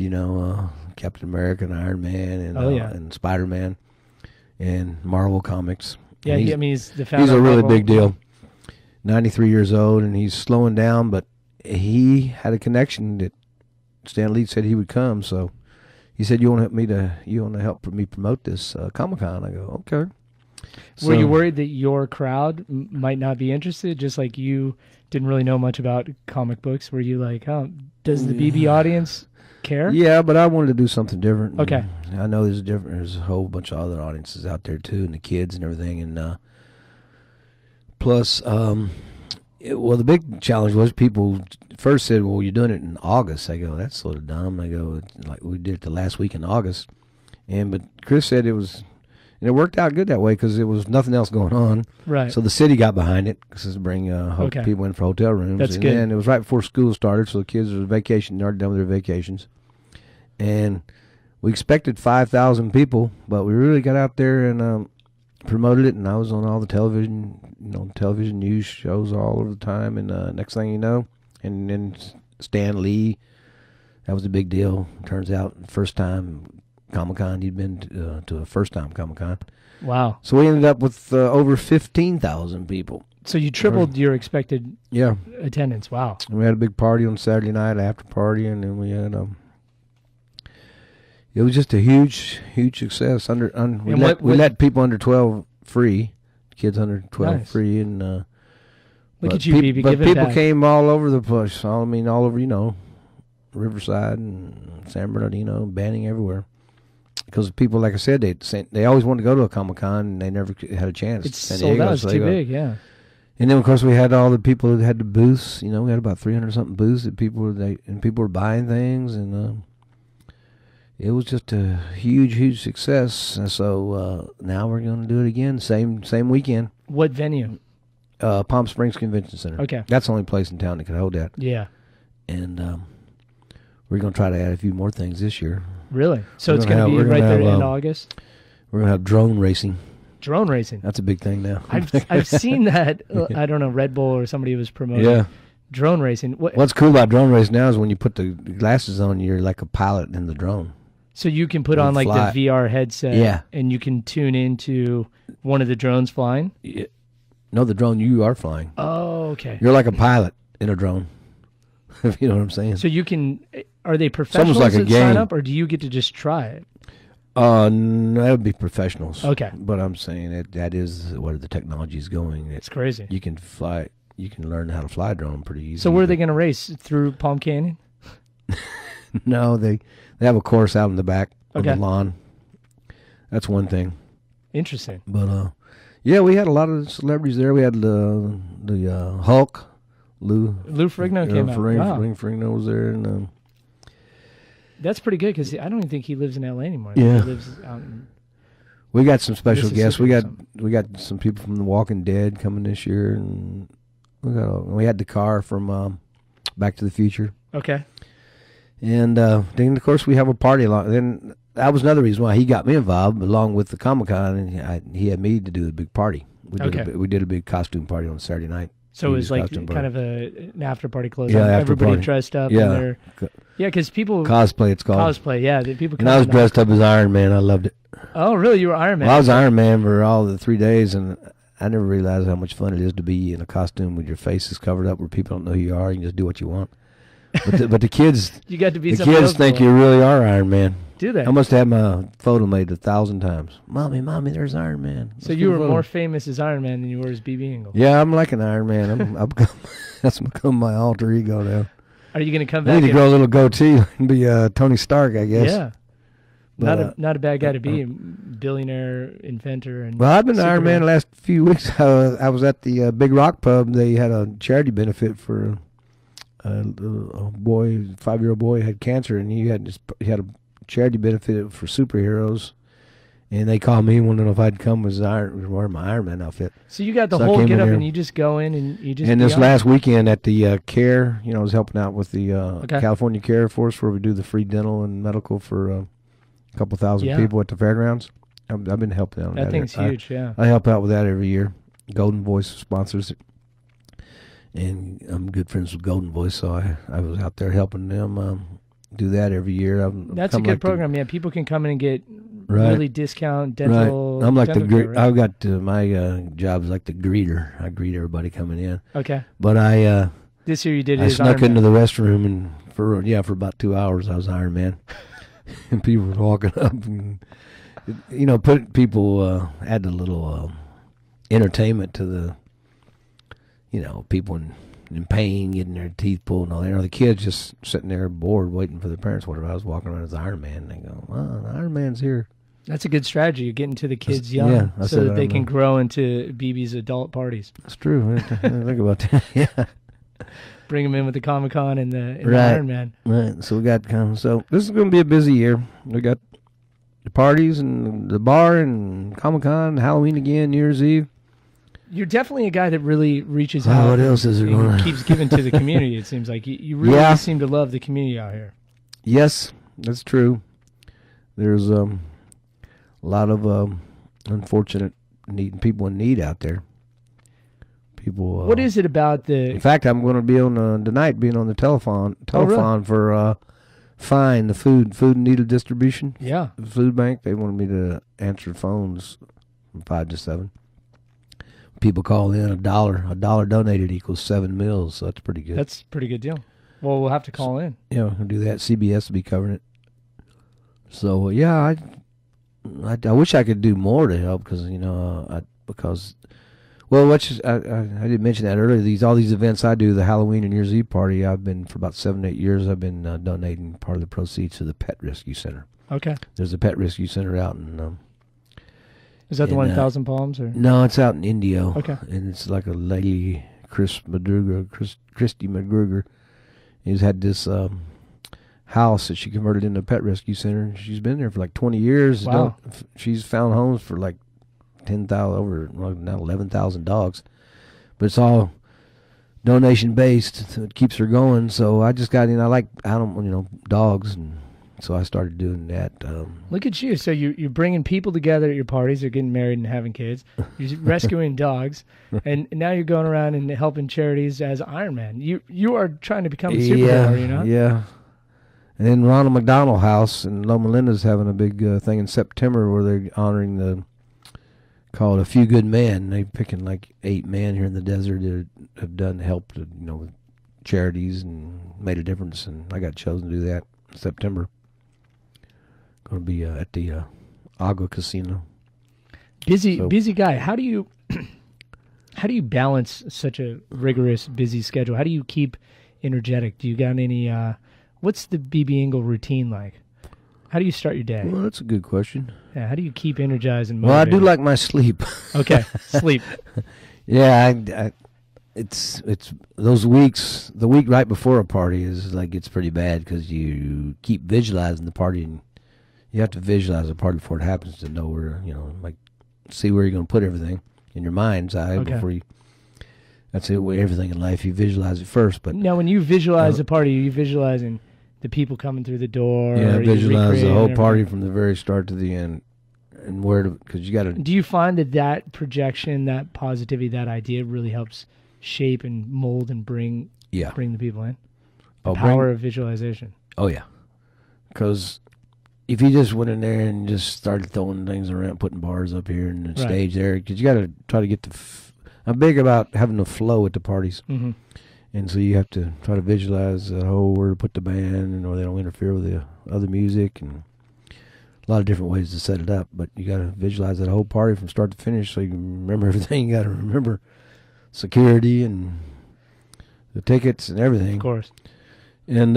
Captain America and Iron Man and Oh, yeah. and Spider-Man and Marvel Comics. Yeah, And he's the founder. he's a of really Marvel. big deal. 93 years old, and he's slowing down, but he had a connection that Stan Lee said he would come. So he said, "You want to help me promote this Comic-Con?" I go, "Okay." Were you So- worried that your crowd might not be interested, just like you didn't really know much about comic books? Were you like, oh, does the BB audience care? Yeah, but I wanted to do something different. Okay. I know there's a whole bunch of other audiences out there too, and the kids and everything, and plus, the big challenge was people first said, "Well, you're doing it in August." I go, "That's sort of dumb." I go, "Like we did it the last week in August," but Chris said it was. And it worked out good that way because there was nothing else going on. Right. So the city got behind it because bring Okay. people in for hotel rooms. That's and good. then it was right before school started, so the kids were vacation, already done with their vacations. And we expected 5,000 people, but we really got out there and promoted it. And I was on all the television news shows all over the time. And next thing you know, and then Stan Lee, that was a big deal. Turns out, first time Comic-Con, he'd been to a first-time Comic-Con. Wow. So we ended up with over 15,000 people. So you tripled your expected Yeah. attendance. Wow. And we had a big party on Saturday night, after party, and then we had it was just a huge success. We let people under 12 free, kids under 12 Nice. free, and Look but at you, peop- BB, But giving people back. came all over the place. All over, Riverside and San Bernardino, Banning, everywhere. Because people, like I said, they always wanted to go to a Comic-Con, and they never had a chance. It's San sold Diego, out. It's so they too go. big, yeah. And then, of course, we had all the people that had the booths. We had about 300 something booths that people were buying things, and it was just a huge success. And so now we're going to do it again, same weekend. What venue? Palm Springs Convention Center. Okay. That's the only place in town that could hold that. Yeah. And we're going to try to add a few more things this year. Really? So We're it's gonna going to have- be we're right gonna there have, in August? We're going to have drone racing. Drone racing. That's a big thing now. I've seen that. I don't know, Red Bull or somebody was promoting Yeah. drone racing. What's cool about drone racing now is when you put the glasses on, you're like a pilot in the drone. So you can put You on like fly. the VR headset, Yeah. and you can tune into one of the drones flying. No, the drone you are flying. Oh, okay. You're like a pilot in a drone. If you know what I'm saying. So you can, are they professionals like a that sign game. up, or do you get to just try it? No, that would be professionals. Okay. But I'm saying that is where the technology is going. It's crazy. You can fly. You can learn how to fly a drone pretty easy. So where are they going to race? Through Palm Canyon? No, they have a course out in the back of Okay. the lawn. That's one thing. Interesting. But yeah, we had a lot of celebrities there. We had the Hulk, Lou Ferrigno came out. Wow. Ferrigno was there, and That's pretty good because I don't even think he lives in L.A. anymore. Yeah. He lives out in... we got some special guests. Mississippi or We got some people from The Walking Dead coming this year, and we had the car from Back to the Future. Okay. And then, of course, we have a party. Then that was another reason why he got me involved, along with the Comic-Con, and he had me to do a big party. We did a big costume party on Saturday night. So it was Huge like costume kind party. of an after-party closeout. Yeah, after Everybody party. dressed up. Yeah. And they're, yeah, because people... Cosplay, it's called. Cosplay, yeah. People And I was dressed up as Iron Man. I loved it. Oh, really? You were Iron Man? Well, I was Iron Man for all the 3 days, and I never realized how much fun it is to be in a costume with your face is covered up where people don't know who you are. You can just do what you want. But the kids... You got to be The somebody kids else think for you it. really are Iron Man. Do they? I must have my photo made 1,000 times. Mommy, there's Iron Man. So Let's you do a were photo. more famous as Iron Man than you were as BB Ingle. Yeah, I'm like an Iron Man. That's become my alter ego now. Are you going to come I back? need to grow a little goatee and be Tony Stark, I guess. Yeah. But, Not a bad guy to be. Billionaire, inventor, and well, I've been Iron Man Superman. the last few weeks. I was at the Big Rock Pub. They had a charity benefit for a boy, 5-year-old boy had cancer, and he had a charity benefit for superheroes. And they called me, wanted to know if I'd come wear my Iron Man outfit. So you got the So I whole came get in up here. and you just go in and you just. And be this on. last weekend at the CARE, I was helping out with the Okay. California CARE Force, where we do the free dental and medical for a couple thousand Yeah. people at the fairgrounds. I've been helping out with That that. thing's huge, yeah. I help out with that every year. Golden Voice sponsors it. And I'm good friends with Golden Voice, so I was out there helping them do that every year. That's a good program. Yeah, people can come in and get Right. really discount dental. Right. I'm like dental care, right? I've got my job is like the greeter. I greet everybody coming in. Okay. But This year you did it I as snuck Iron into Man. the restroom, and for about 2 hours I was Iron Man, and people were walking up, and people add a little entertainment to the, people in pain getting their teeth pulled and all that. Or the kids just sitting there bored waiting for their parents. Whatever. I was walking around as Iron Man, and they go, "Wow, Iron Man's here." That's a good strategy. You're getting to the kids young yeah, I so said that they Iron can Man. grow into BB's adult parties. That's true. I didn't think about that. Yeah. Bring them in with the Comic-Con and the Right. Iron Man. Right. So we got so this is going to be a busy year. We got the parties and the bar and Comic-Con, Halloween again, New Year's Eve. You're definitely a guy that really reaches Oh, out. what else is there and going on? keeps giving to the community, it seems like. You really Yeah. seem to love the community out here. Yes, that's true. There's a lot of unfortunate people in need out there. People. What is it about In the... fact, I'm going to be on tonight, being on the telephone really? for FIND, the food and needle distribution. Yeah. The food bank. They wanted me to answer phones from 5 to 7. People call in $1. $1 donated equals 7 meals, so that's pretty good. That's a pretty good deal. Well, we'll have to call in. Yeah, we'll do that. CBS will be covering it. So yeah, I wish I could do more to help because I did mention that earlier. All these events I do, the Halloween and New Year's Eve party, I've been for about 7-8 years. I've been donating part of the proceeds to the Pet Rescue Center. Okay. There's a Pet Rescue Center out in. Is that the And, one in Thousand Palms? Or? No, it's out in Indio. Okay. And it's like a lady, Christy McGruger, who's had this house that she converted into a pet rescue center. She's been there for like 20 years. Wow. She's found homes for like 10,000, now 11,000 dogs. But it's all donation based. So it keeps her going. So I just got in. I like dogs, and so I started doing that. Look at you. So you're bringing people together at your parties. They're getting married and having kids. You're rescuing dogs. And now you're going around and helping charities as Iron Man. You are trying to become a superhero, you know? Yeah. And then Ronald McDonald House in Loma Linda's having a big thing in September where they're honoring called A Few Good Men. They're picking like 8 men here in the desert that have helped with charities and made a difference, and I got chosen to do that in September. Going to be at the Agua Casino. Busy guy. How do you balance such a rigorous, busy schedule? How do you keep energetic? Do you got any? What's the BB Ingle routine like? How do you start your day? Well, that's a good question. Yeah, how do you keep energized and Well, I motivated? do like my sleep. Okay, sleep. Yeah, it's those weeks. The week right before a party is like it's pretty bad because you keep visualizing the party, and you have to visualize the party before it happens to know where like see where you're going to put everything in your mind's eye before you. That's it. With everything in life, you visualize it first. But Now, when you visualize a party, are you visualizing the people coming through the door? yeah, or are you visualize the recreating whole everything? party from the very start to the end, and where because you got to. Do you find that projection, that positivity, that idea really helps shape and mold and bring Yeah. the people in? Oh, Power of visualization. Oh yeah, because if you just went in there and just started throwing things around, putting bars up here and the Right. stage there, because you got to try to get I'm big about having the flow at the parties, Mm-hmm. and so you have to try to visualize where to put the band, and or they don't interfere with the other music, and a lot of different ways to set it up. But you got to visualize that whole party from start to finish, so you can remember everything. You got to remember security and the tickets and everything. Of course. And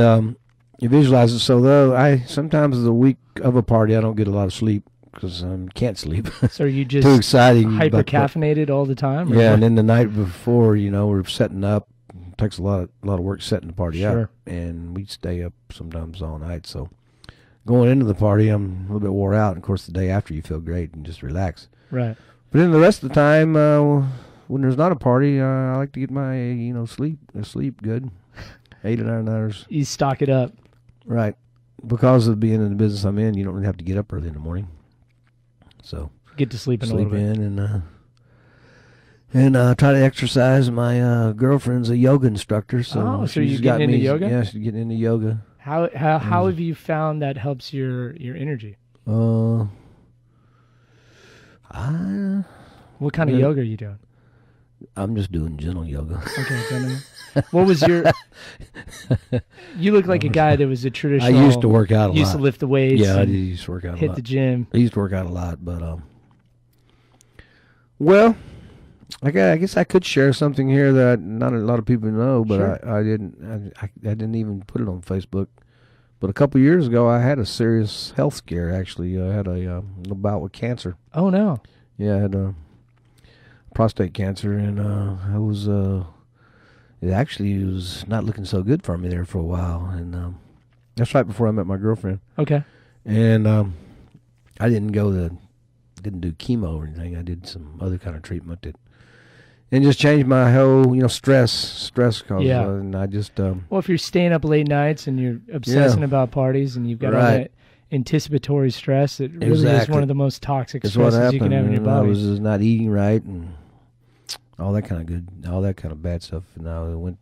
you visualize it. So though sometimes the week of a party I don't get a lot of sleep because I can't sleep. So are you Too just exciting. hyper caffeinated all the time? or Yeah, what? and then the night before, we're setting up. It takes a lot of work setting the party Sure. up, and we stay up sometimes all night. So going into the party, I'm a little bit wore out. And of course, the day after, you feel great and just relax. Right. But then the rest of the time, when there's not a party, I like to get my sleep good, 8 or 9 hours. You stock it up. Right. Because of being in the business I'm in, you don't really have to get up early in the morning. So Get to sleep in a sleep little bit. in and try to exercise. My girlfriend's a yoga instructor, so So you're she's getting got into me. yoga? Yeah, she's getting into yoga. How have you found that helps your energy? What kind of Yeah. yoga are you doing? I'm just doing gentle yoga. Okay, gentlemen. What was your? You look like a guy that was a I traditional. used to work out a Used lot. to lift the weights. Yeah, I and did used to work out a hit lot. the gym. I used to work out a lot, but well, I guess I could share something here that not a lot of people know, but Sure. I didn't even put it on Facebook. But a couple years ago, I had a serious health scare. Actually, I had a bout with cancer. Oh no. Yeah, I had prostate cancer, and I was it was not looking so good for me there for a while, and that's right before I met my girlfriend. Okay. And I didn't didn't do chemo or anything. I did some other kind of treatment and just changed my whole stress cause, Yeah. and I just Well, if you're staying up late nights and you're obsessing about parties and you've got all Right. that anticipatory stress, it really is Exactly. one of the most toxic that's what stresses happened. you can have in your and I body. was just not eating right and all that kind of bad stuff. And I went.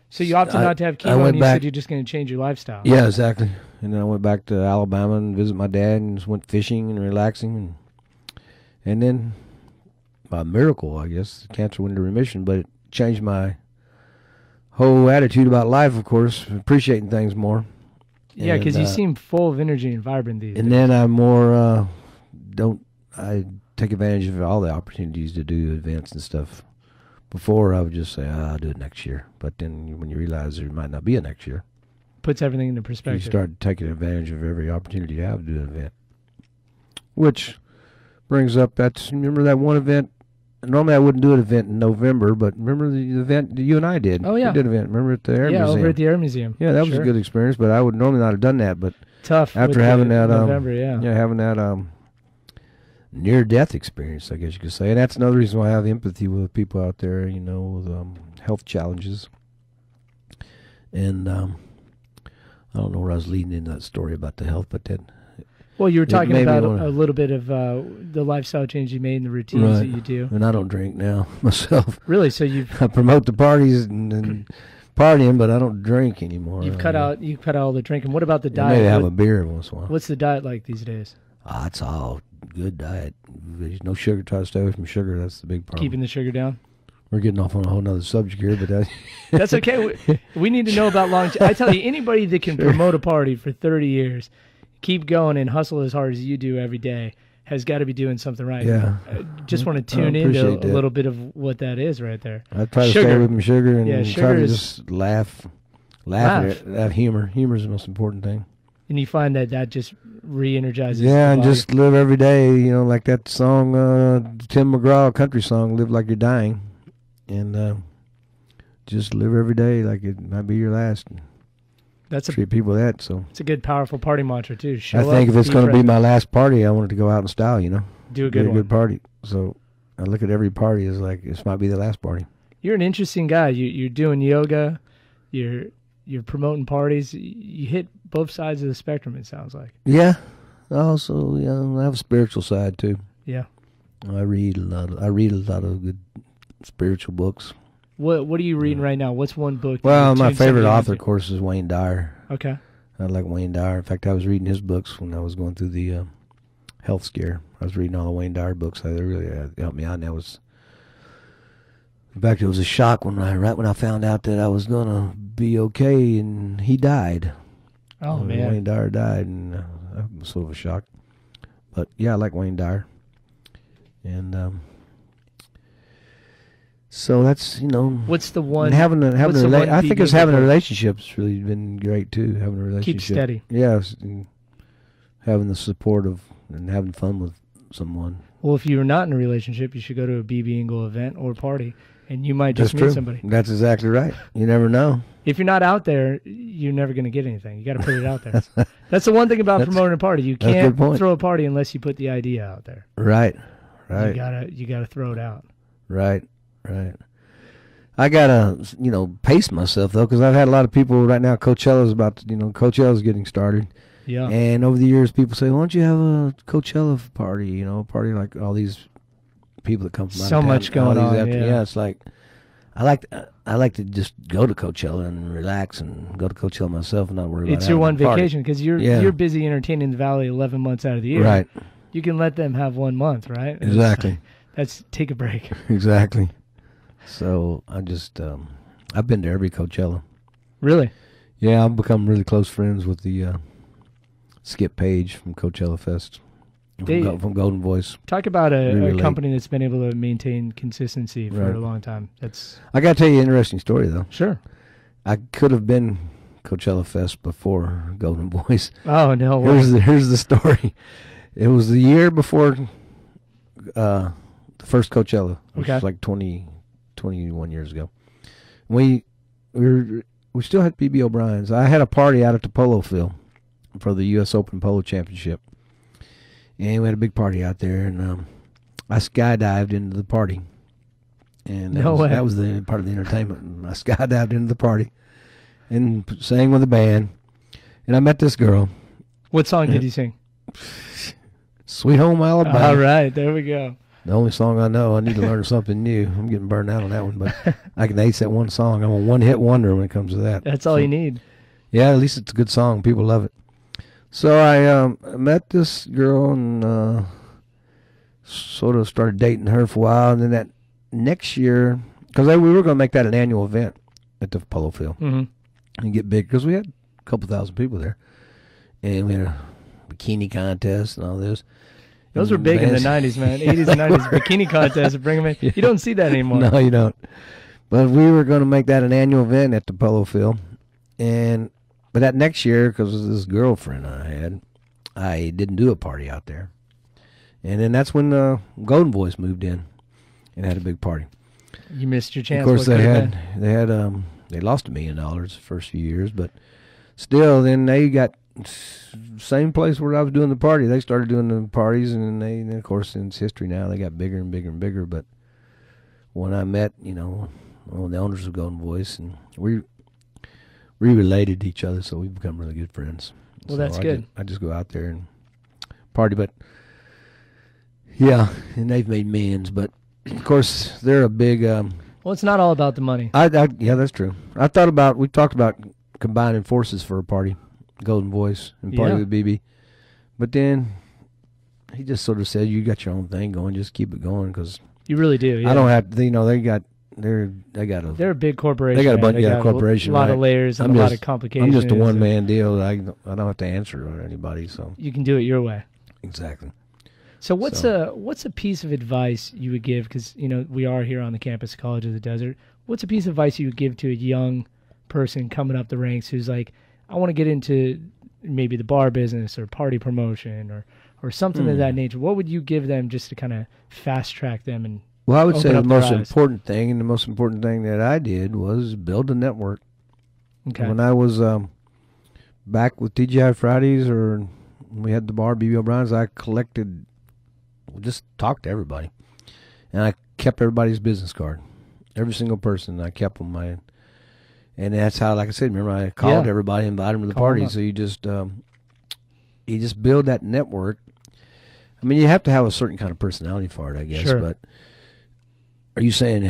So you opted not to have I chemo, went and you back- said you're just going to change your lifestyle. Yeah, exactly. And then I went back to Alabama and visited my dad and just went fishing and relaxing. And then, by miracle, I guess, the cancer went into remission, but it changed my whole attitude about life, of course, appreciating things more. Yeah, because you And, seem full of energy and vibrant these And days. then I'm more, I take advantage of all the opportunities to do events and stuff. Before, I would just say, I'll do it next year. But then when you realize there might not be a next year, Puts everything into you perspective. start taking advantage of every opportunity you have to do an event. Which brings up remember that one event? Normally I wouldn't do an event in November, but remember the event that you and I did? Oh, yeah. We did an event. Remember at the Air Yeah, Museum? over at the Air Museum. Yeah, that was Sure. a good experience, but I would normally not have done that. But Tough after with having the that, November, yeah. having that near-death experience, I guess you could say. And that's another reason why I have empathy with people out there, with health challenges. And I don't know where I was leading into that story about the health, but then Well, you were It talking made me about wanna- a little bit of the lifestyle change you made and the routines Right. that you do. and I don't drink now myself. Really? So you've I promote the parties and partying, but I don't drink anymore. cut out all the drinking. What about the diet? Maybe have What- a beer every once in a while. What's the diet like these days? It's all good diet. There's no sugar. Try to stay away from sugar. That's the big problem. Keeping the sugar down. We're getting off on a whole nother subject here, but That's okay. We need to know about I tell you, anybody that can promote a party for 30 years, keep going and hustle as hard as you do every day, has got to be doing something right. Yeah. Just want to I tune into appreciate a that. little bit of what that is right there. I try to Sugar. stay with my sugar and Yeah, try sugar to is- just laugh at it, have humor. Humor is the most important thing. And you find that just re-energizes. Yeah, the and body. just live every day, like that song, Tim McGraw country song, "Live Like You're Dying," and just live every day like it might be your last. That's Treat people that. So it's a good, powerful party mantra too. Show I think up, if it's be going to be present, my last party, I want it to go out in style. do a Be good a one. good party. So I look at every party as like this might be the last party. You're an interesting guy. You're doing yoga. You're promoting parties. You hit both sides of the spectrum. It sounds like. Yeah. Also, I have a spiritual side too. Yeah. I read a lot of good spiritual books. What are you reading right now? What's one book? that Well, you my tuned favorite somebody author, of into? course, is Wayne Dyer. Okay. I like Wayne Dyer. In fact, I was reading his books when I was going through the health scare. I was reading all the Wayne Dyer books. They really helped me out. And in fact, it was a shock right when I found out that I was gonna be okay, and he died. Oh Wayne man. Dyer died, and that was sort of a shock. But yeah, I like Wayne Dyer, and so that's What's the one? and having a what's the one I think BB it's having a book? relationship's really been great too. Having a relationship, Keep steady. Yeah, and having the support of and having fun with someone. Well, if you're not in a relationship, you should go to a BB Ingle event or party, and you might just That's meet true. somebody. That's exactly right. You never know. If you're not out there, you're never going to get anything. You got to put it out there. That's the one thing about That's- promoting a party. You that's a can't good point. throw a party unless you put the idea out there. Right. You gotta throw it out. Right. I gotta, pace myself though, because I've had a lot of people right now. Coachella's getting started, Yeah. and over the years, people say, "Why don't you have a Coachella party? A party like all these people that come from out So of town, much all going these on, yeah. it's like I like to just go to Coachella and relax and go to Coachella myself and not worry about It's your one having a party. vacation because you're Yeah. you're busy entertaining the Valley 11 months out of the year. Right. You can let them have 1 month, right? Exactly. That's take a break. Exactly. So I just I've been to every Coachella. Really? Yeah, I've become really close friends with the Skip Page from Coachella Fest, from Golden Voice. Talk about a Relate. company that's been able to maintain consistency for Right. a long time. That's I got to tell you an interesting story, though. sure. I could have been Coachella Fest before Golden Voice. Oh no way. Here's the story. It was the year before the first Coachella, which Okay. was like 21 years ago. We still had BB O'Brien's. I had a party out at the Polo Field for the U.S. Open Polo Championship, and we had a big party out there. And I skydived into the party, and No way. that was the part of the entertainment. And I skydived into the party and sang with a band, and I met this girl, What song did you sing? "Sweet Home Alabama." All right, there we go. The only song I know. I need to learn something new. I'm getting burned out on that one, but I can ace that one song. I'm a one-hit wonder when it comes to that. That's all you need. Yeah, at least it's a good song. People love it. So I met this girl and sort of started dating her for a while. And then that next year, because we were going to make that an annual event at the Polo Field Hmm. and get big, because we had a couple thousand people there. And we had a bikini contest and all this. Those were And big in the bands- 90s, man. 80s and 90s bikini contests. Bring them in. You don't see that anymore. No, you don't. But we were going to make that an annual event at the Polo Field. But that next year, because of this girlfriend I had, I didn't do a party out there. And then that's when Golden Voice moved in and had a big party. You missed your chance. Of course, What they could've had been? they lost $1 million the first few years, but still, then they got same place where I was doing the party. They started doing the parties, and then of course, it's history now. They got bigger and bigger and bigger. But when I met, one of the owners of Golden Voice, and we related to each other, so we've become really good friends. Well, So that's I good. I just go out there and party, but yeah, and they've made millions. But of course, they're a big. Well, it's not all about the money. Yeah, that's true. we talked about combining forces for a party, Golden Voice and party Yeah. with BB. But then he just sort of said, "You got your own thing going, just keep it going." Because You really do. Yeah. I don't have, they got they got a They're a big corporation. They got a man. bunch, They yeah, got corporation. A lot right? of layers and I'm a lot just- of complications. I'm just a one man deal. I don't have to answer to anybody. So You can do it your way. exactly. So what's a piece of advice you would give? Because we are here on the campus of College of the Desert. What's a piece of advice you would give to a young person coming up the ranks who's like, I want to get into maybe the bar business or party promotion or something of that nature? What would you give them just to kind of fast track them? And Well, I would say open the up their most eyes? important thing, and the most important thing that I did was build a network. Okay. When I was back with TGI Fridays, or when we had the bar, BB O'Brien's, I just talked to everybody. And I kept everybody's business card. Every single person, I kept them. And that's how, like I said, remember, I called everybody, invited them to the Call 'em party. up. So you just build that network. I mean, you have to have a certain kind of personality for it, I guess. Sure. But are you saying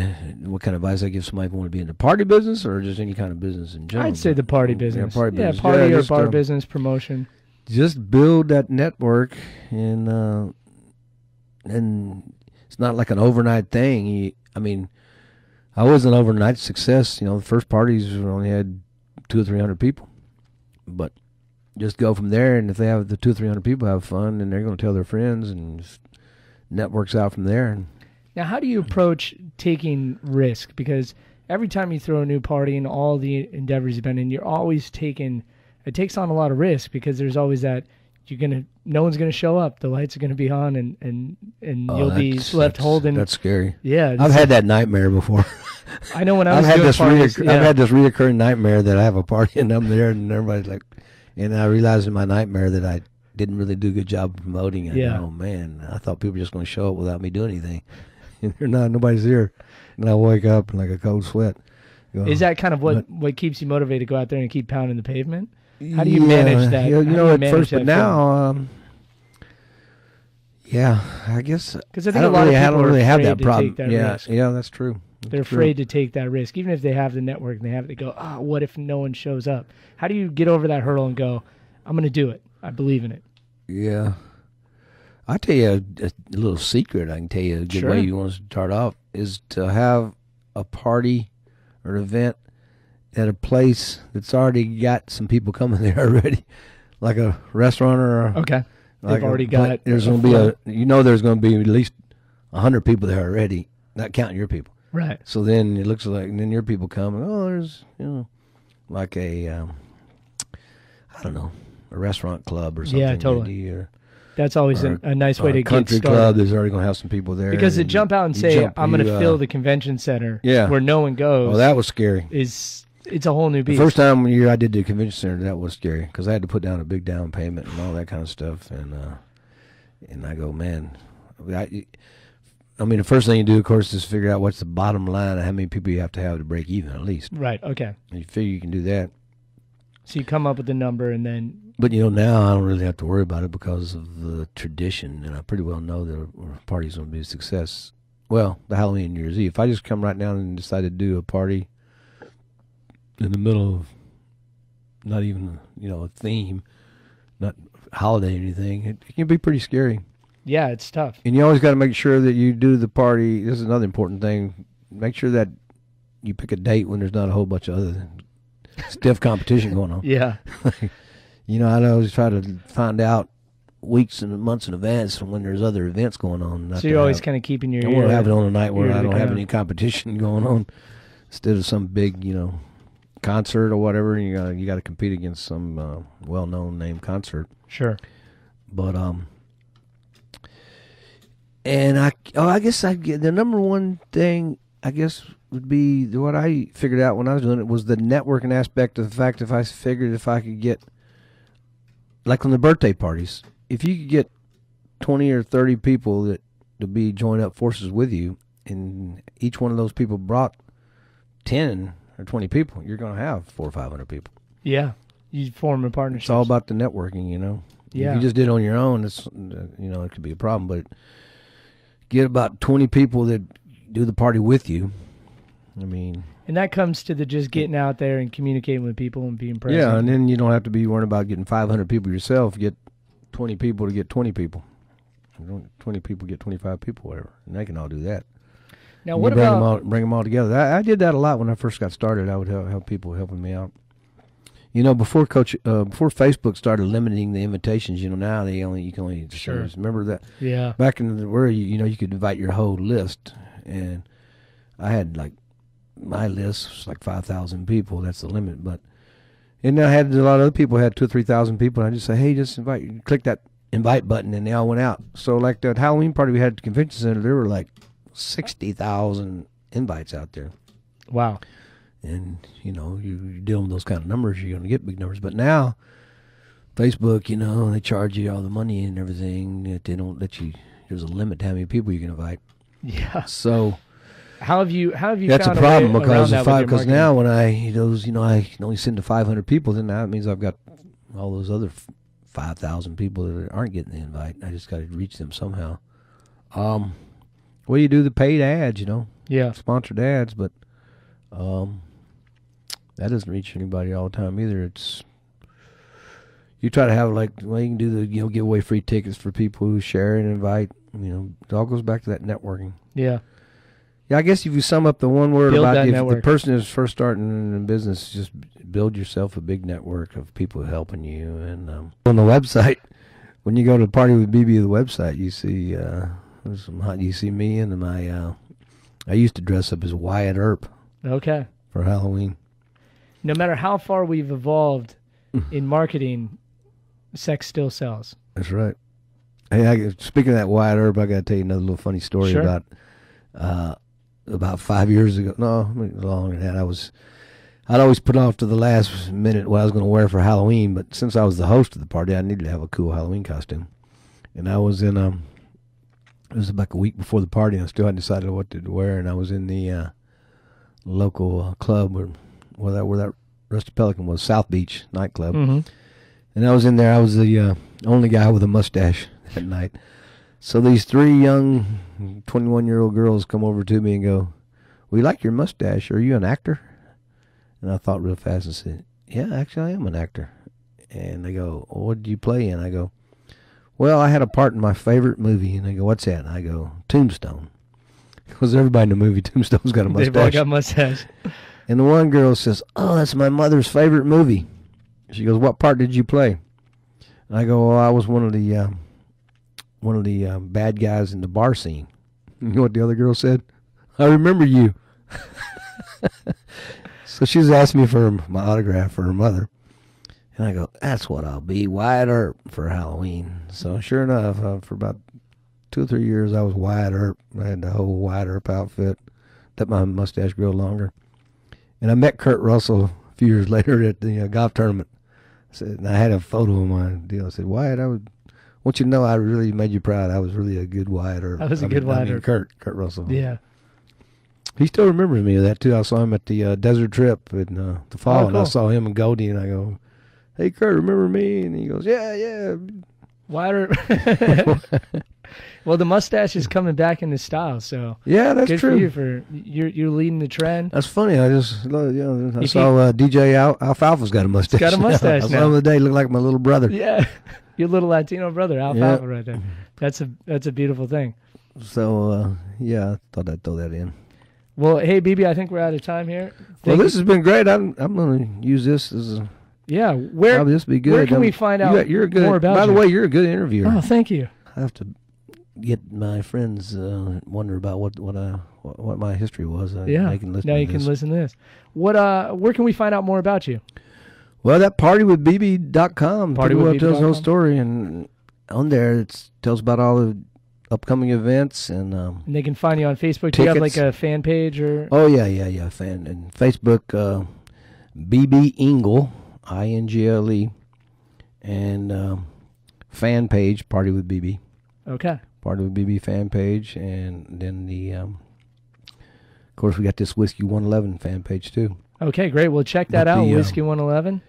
what kind of advice I give somebody who want to be in the party business, or just any kind of business in general? I'd say the party business. Yeah, party business. party Yeah, or just, bar business promotion. Just build that network, and it's not like an overnight thing. I was an overnight success. The first parties only had 200 or 300 people, but just go from there. And if they have the 200 or 300 people have fun, then they're going to tell their friends, and just networks out from there. And Now, how do you approach taking risk? Because every time you throw a new party and all the endeavors you've been in, you're always taking. It takes on a lot of risk because there's always that no one's gonna show up. The lights are gonna be on, and you'll be left holding. That's scary. Yeah, I've had that nightmare before. I know when I was I've had doing this parties. I've had this reoccurring nightmare that I have a party and I'm there and everybody's like, and I realized in my nightmare that I didn't really do a good job of promoting it. Yeah. Oh man, I thought people were just going to show up without me doing anything, and they're not. Nobody's here, and I wake up in like a cold sweat. Is that kind of what keeps you motivated to go out there and keep pounding the pavement? How do you manage that? You How do know, you at manage first, but that now, I guess because I think a lot of people I don't really are have afraid that to problem. take that Yeah, risk. yeah, that's true. They're afraid to take that risk, even if they have the network and they go, what if no one shows up? How do you get over that hurdle and go, I'm going to do it. I believe in it. Yeah. I'll tell you a little secret. I can tell you a good Sure. way you want to start off is to have a party or an event at a place that's already got some people coming there already, like a restaurant or a, Okay. like They've already got There's a going to be flow. there's going to be at least 100 people there already, not counting your people. Right. So then it looks like, and then your people come, and there's, like a, I don't know, a restaurant club or something. Yeah, totally. maybe, or That's always or a nice way to get country started. club that's already going to have some people there. Because to and jump out and you say, jump- I'm going to you, fill the convention center yeah. where no one goes Oh, that was scary. it's a whole new The beast. first time I did the convention center, that was scary because I had to put down a big down payment and all that kind of stuff. And I go, man, I mean, the first thing you do, of course, is figure out what's the bottom line of how many people you have to break even at least. Right, okay. And you figure you can do that. So you come up with the number and then, But, now I don't really have to worry about it because of the tradition, and I pretty well know that our party's going to be a success. Well, the Halloween and New Year's Eve. If I just come right now and decide to do a party in the middle of not even, a theme, not holiday or anything, it can be pretty scary. yeah, it's tough. And you always got to make sure that you do the party. This is another important thing. Make sure that you pick a date when there's not a whole bunch of other stiff competition going on. Yeah. I always try to find out weeks and months in advance from when there's other events going on. Not So to you're always have- kind of keeping your I want to have it on a night ear where to I the don't have ground. any competition going on, instead of some big, concert or whatever. You got to compete against some well-known name concert. Sure. But and I guess the number one thing I guess would be what I figured out when I was doing it was the networking aspect of the fact if I could get, like on the birthday parties, if you could get 20 or 30 people that to be join up forces with you, and each one of those people brought 10 or 20 people, you're going to have 400 or 500 people. Yeah. You form a partnership. It's all about the networking, Yeah. If you just did it on your own, it's it could be a problem. But get about 20 people that do the party with you. I mean, And that comes to the just getting out there and communicating with people and being present. yeah, and then you don't have to be worrying about getting 500 people yourself. Get 20 people to get 20 people. 20 people get 25 people, whatever, and they can all do that. Now, And what you about? bring them all together? I did that a lot when I first got started. I would help people helping me out. Before Facebook started limiting the invitations, now you can only Sure. remember that Yeah. back in the where you could invite your whole list, and I had like my list was like 5,000 people. That's the limit, and I had a lot of other people had 2,000 or 3,000 people. And I just say, hey, just invite. Click that invite button, and they all went out. So like that Halloween party we had at the convention center, there were like 60,000 invites out there. Wow. And, you deal with those kind of numbers, you're going to get big numbers. But now, Facebook, they charge you all the money and everything. They don't let you, there's a limit to how many people you can invite. Yeah. So, How have you that's found a problem way around because that with your marketing? now when I can only send to 500 people, then that means I've got all those other 5,000 people that aren't getting the invite. I just got to reach them somehow. Well, you do the paid ads, Yeah. sponsored ads, but that doesn't reach anybody all the time either. It's you try to have you can do the give away free tickets for people who share and invite. It all goes back to that networking. Yeah. Yeah, I guess if you sum up the one word Build about that if network. the person is first starting in business, just build yourself a big network of people helping you. And on the website, when you go to Party with BB, the website, you see you see me and my. I used to dress up as Wyatt Earp Okay. for Halloween. No matter how far we've evolved in marketing, sex still sells. That's right. Hey, speaking of that Wyatt Earp, I got to tell you another little funny story Sure. about 5 years ago. No, longer than that. I'd always put off to the last minute what I was going to wear for Halloween, but since I was the host of the party, I needed to have a cool Halloween costume. And I was in it was about a week before the party, and I still hadn't decided what to wear. And I was in the local club where that Rusty Pelican was, South Beach nightclub. Mm-hmm. And I was in there. I was the only guy with a mustache that night. So these three young 21-year-old girls come over to me and go, "We like your mustache. Are you an actor?" And I thought real fast and said, "Yeah, actually I am an actor." And they go, "Well, what did you play in?" I go, "Well, I had a part in my favorite movie." And they go, "What's that?" And I go, "Tombstone." Because everybody in the movie Tombstone's got a mustache. They've all got mustache. And the one girl says, "Oh, that's my mother's favorite movie." She goes, "What part did you play?" And I go, "Well, I was one of the bad guys in the bar scene." You know what the other girl said? "I remember you." So she was asking me for my autograph for her mother. And I go, "That's what I'll be, Wyatt Earp for Halloween." So sure enough, for about 2 or 3 years, I was Wyatt Earp. I had the whole Wyatt Earp outfit. Let my mustache grow longer. And I met Kurt Russell a few years later at the golf tournament. And I had a photo of my deal. I said, "Wyatt, I want you to know I really made you proud. I was really a good Wyatt Earp." I was a good Wyatt Earp. Kurt Russell. Yeah. He still remembers me of that, too. I saw him at the desert trip in the fall, and I cool. saw him and Goldie, and I go, "Hey, Kurt, remember me?" And he goes, "Yeah." Wider. Well, the mustache is coming back into style, so Yeah, that's good true. for you. You're leading the trend. That's funny. I just, I If saw DJ Alfalfa's got a mustache. got a mustache I saw now. him the day, looked like my little brother. Yeah, your little Latino brother, Alfalfa, right there. That's a beautiful thing. So, I thought I'd throw that in. Well, hey, BB, I think we're out of time here. Well, Thank this has been great. I'm going to use this as a. Yeah, where Probably this be good. where can we find out You're good. more about By the you? way, you're a good interviewer. Oh, thank you. I have to get my friends wonder about what my history was. Yeah, they can listen now to you can this. listen to this. What where can we find out more about you? Well, that partywithbb.com. Partywithbb.com. Tells the whole story, and on there it tells about all the upcoming events and. And they can find you on Facebook. Do you have Tickets. like a fan page or? Oh yeah. Fan and Facebook, BB Ingle, INGLE, and fan page Party with BB. Okay. Party with BB fan page, and then the. Of course, we got this Whiskey 111 fan page too. Okay, great. Well, check that But out. the, Whiskey 111.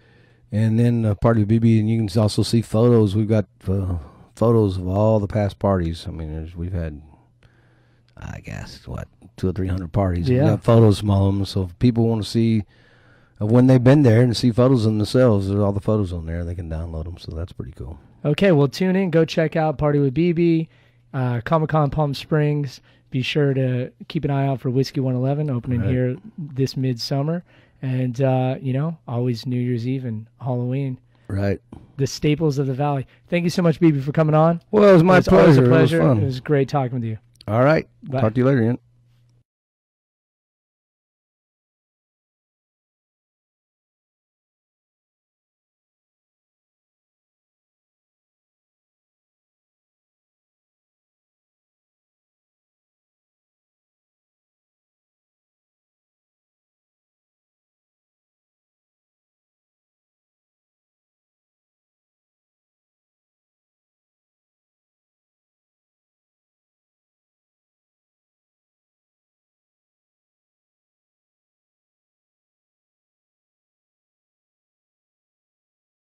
And then Party with BB, and you can also see photos. We've got photos of all the past parties. I mean, we've had, I guess, 200 or 300 parties. Yeah. We've got photos from all of them. So if people want to see of when they've been there and see photos of themselves, there's all the photos on there. They can download them. So that's pretty cool. Okay, well, tune in. Go check out Party with BB. Comic-Con Palm Springs. Be sure to keep an eye out for Whiskey 111 opening here this midsummer. And, always New Year's Eve and Halloween. Right. The staples of the Valley. Thank you so much, BB, for coming on. Well, it was my It's always pleasure. a pleasure. It was fun. It was great talking with you. All right. Bye. Talk to you later, Ian.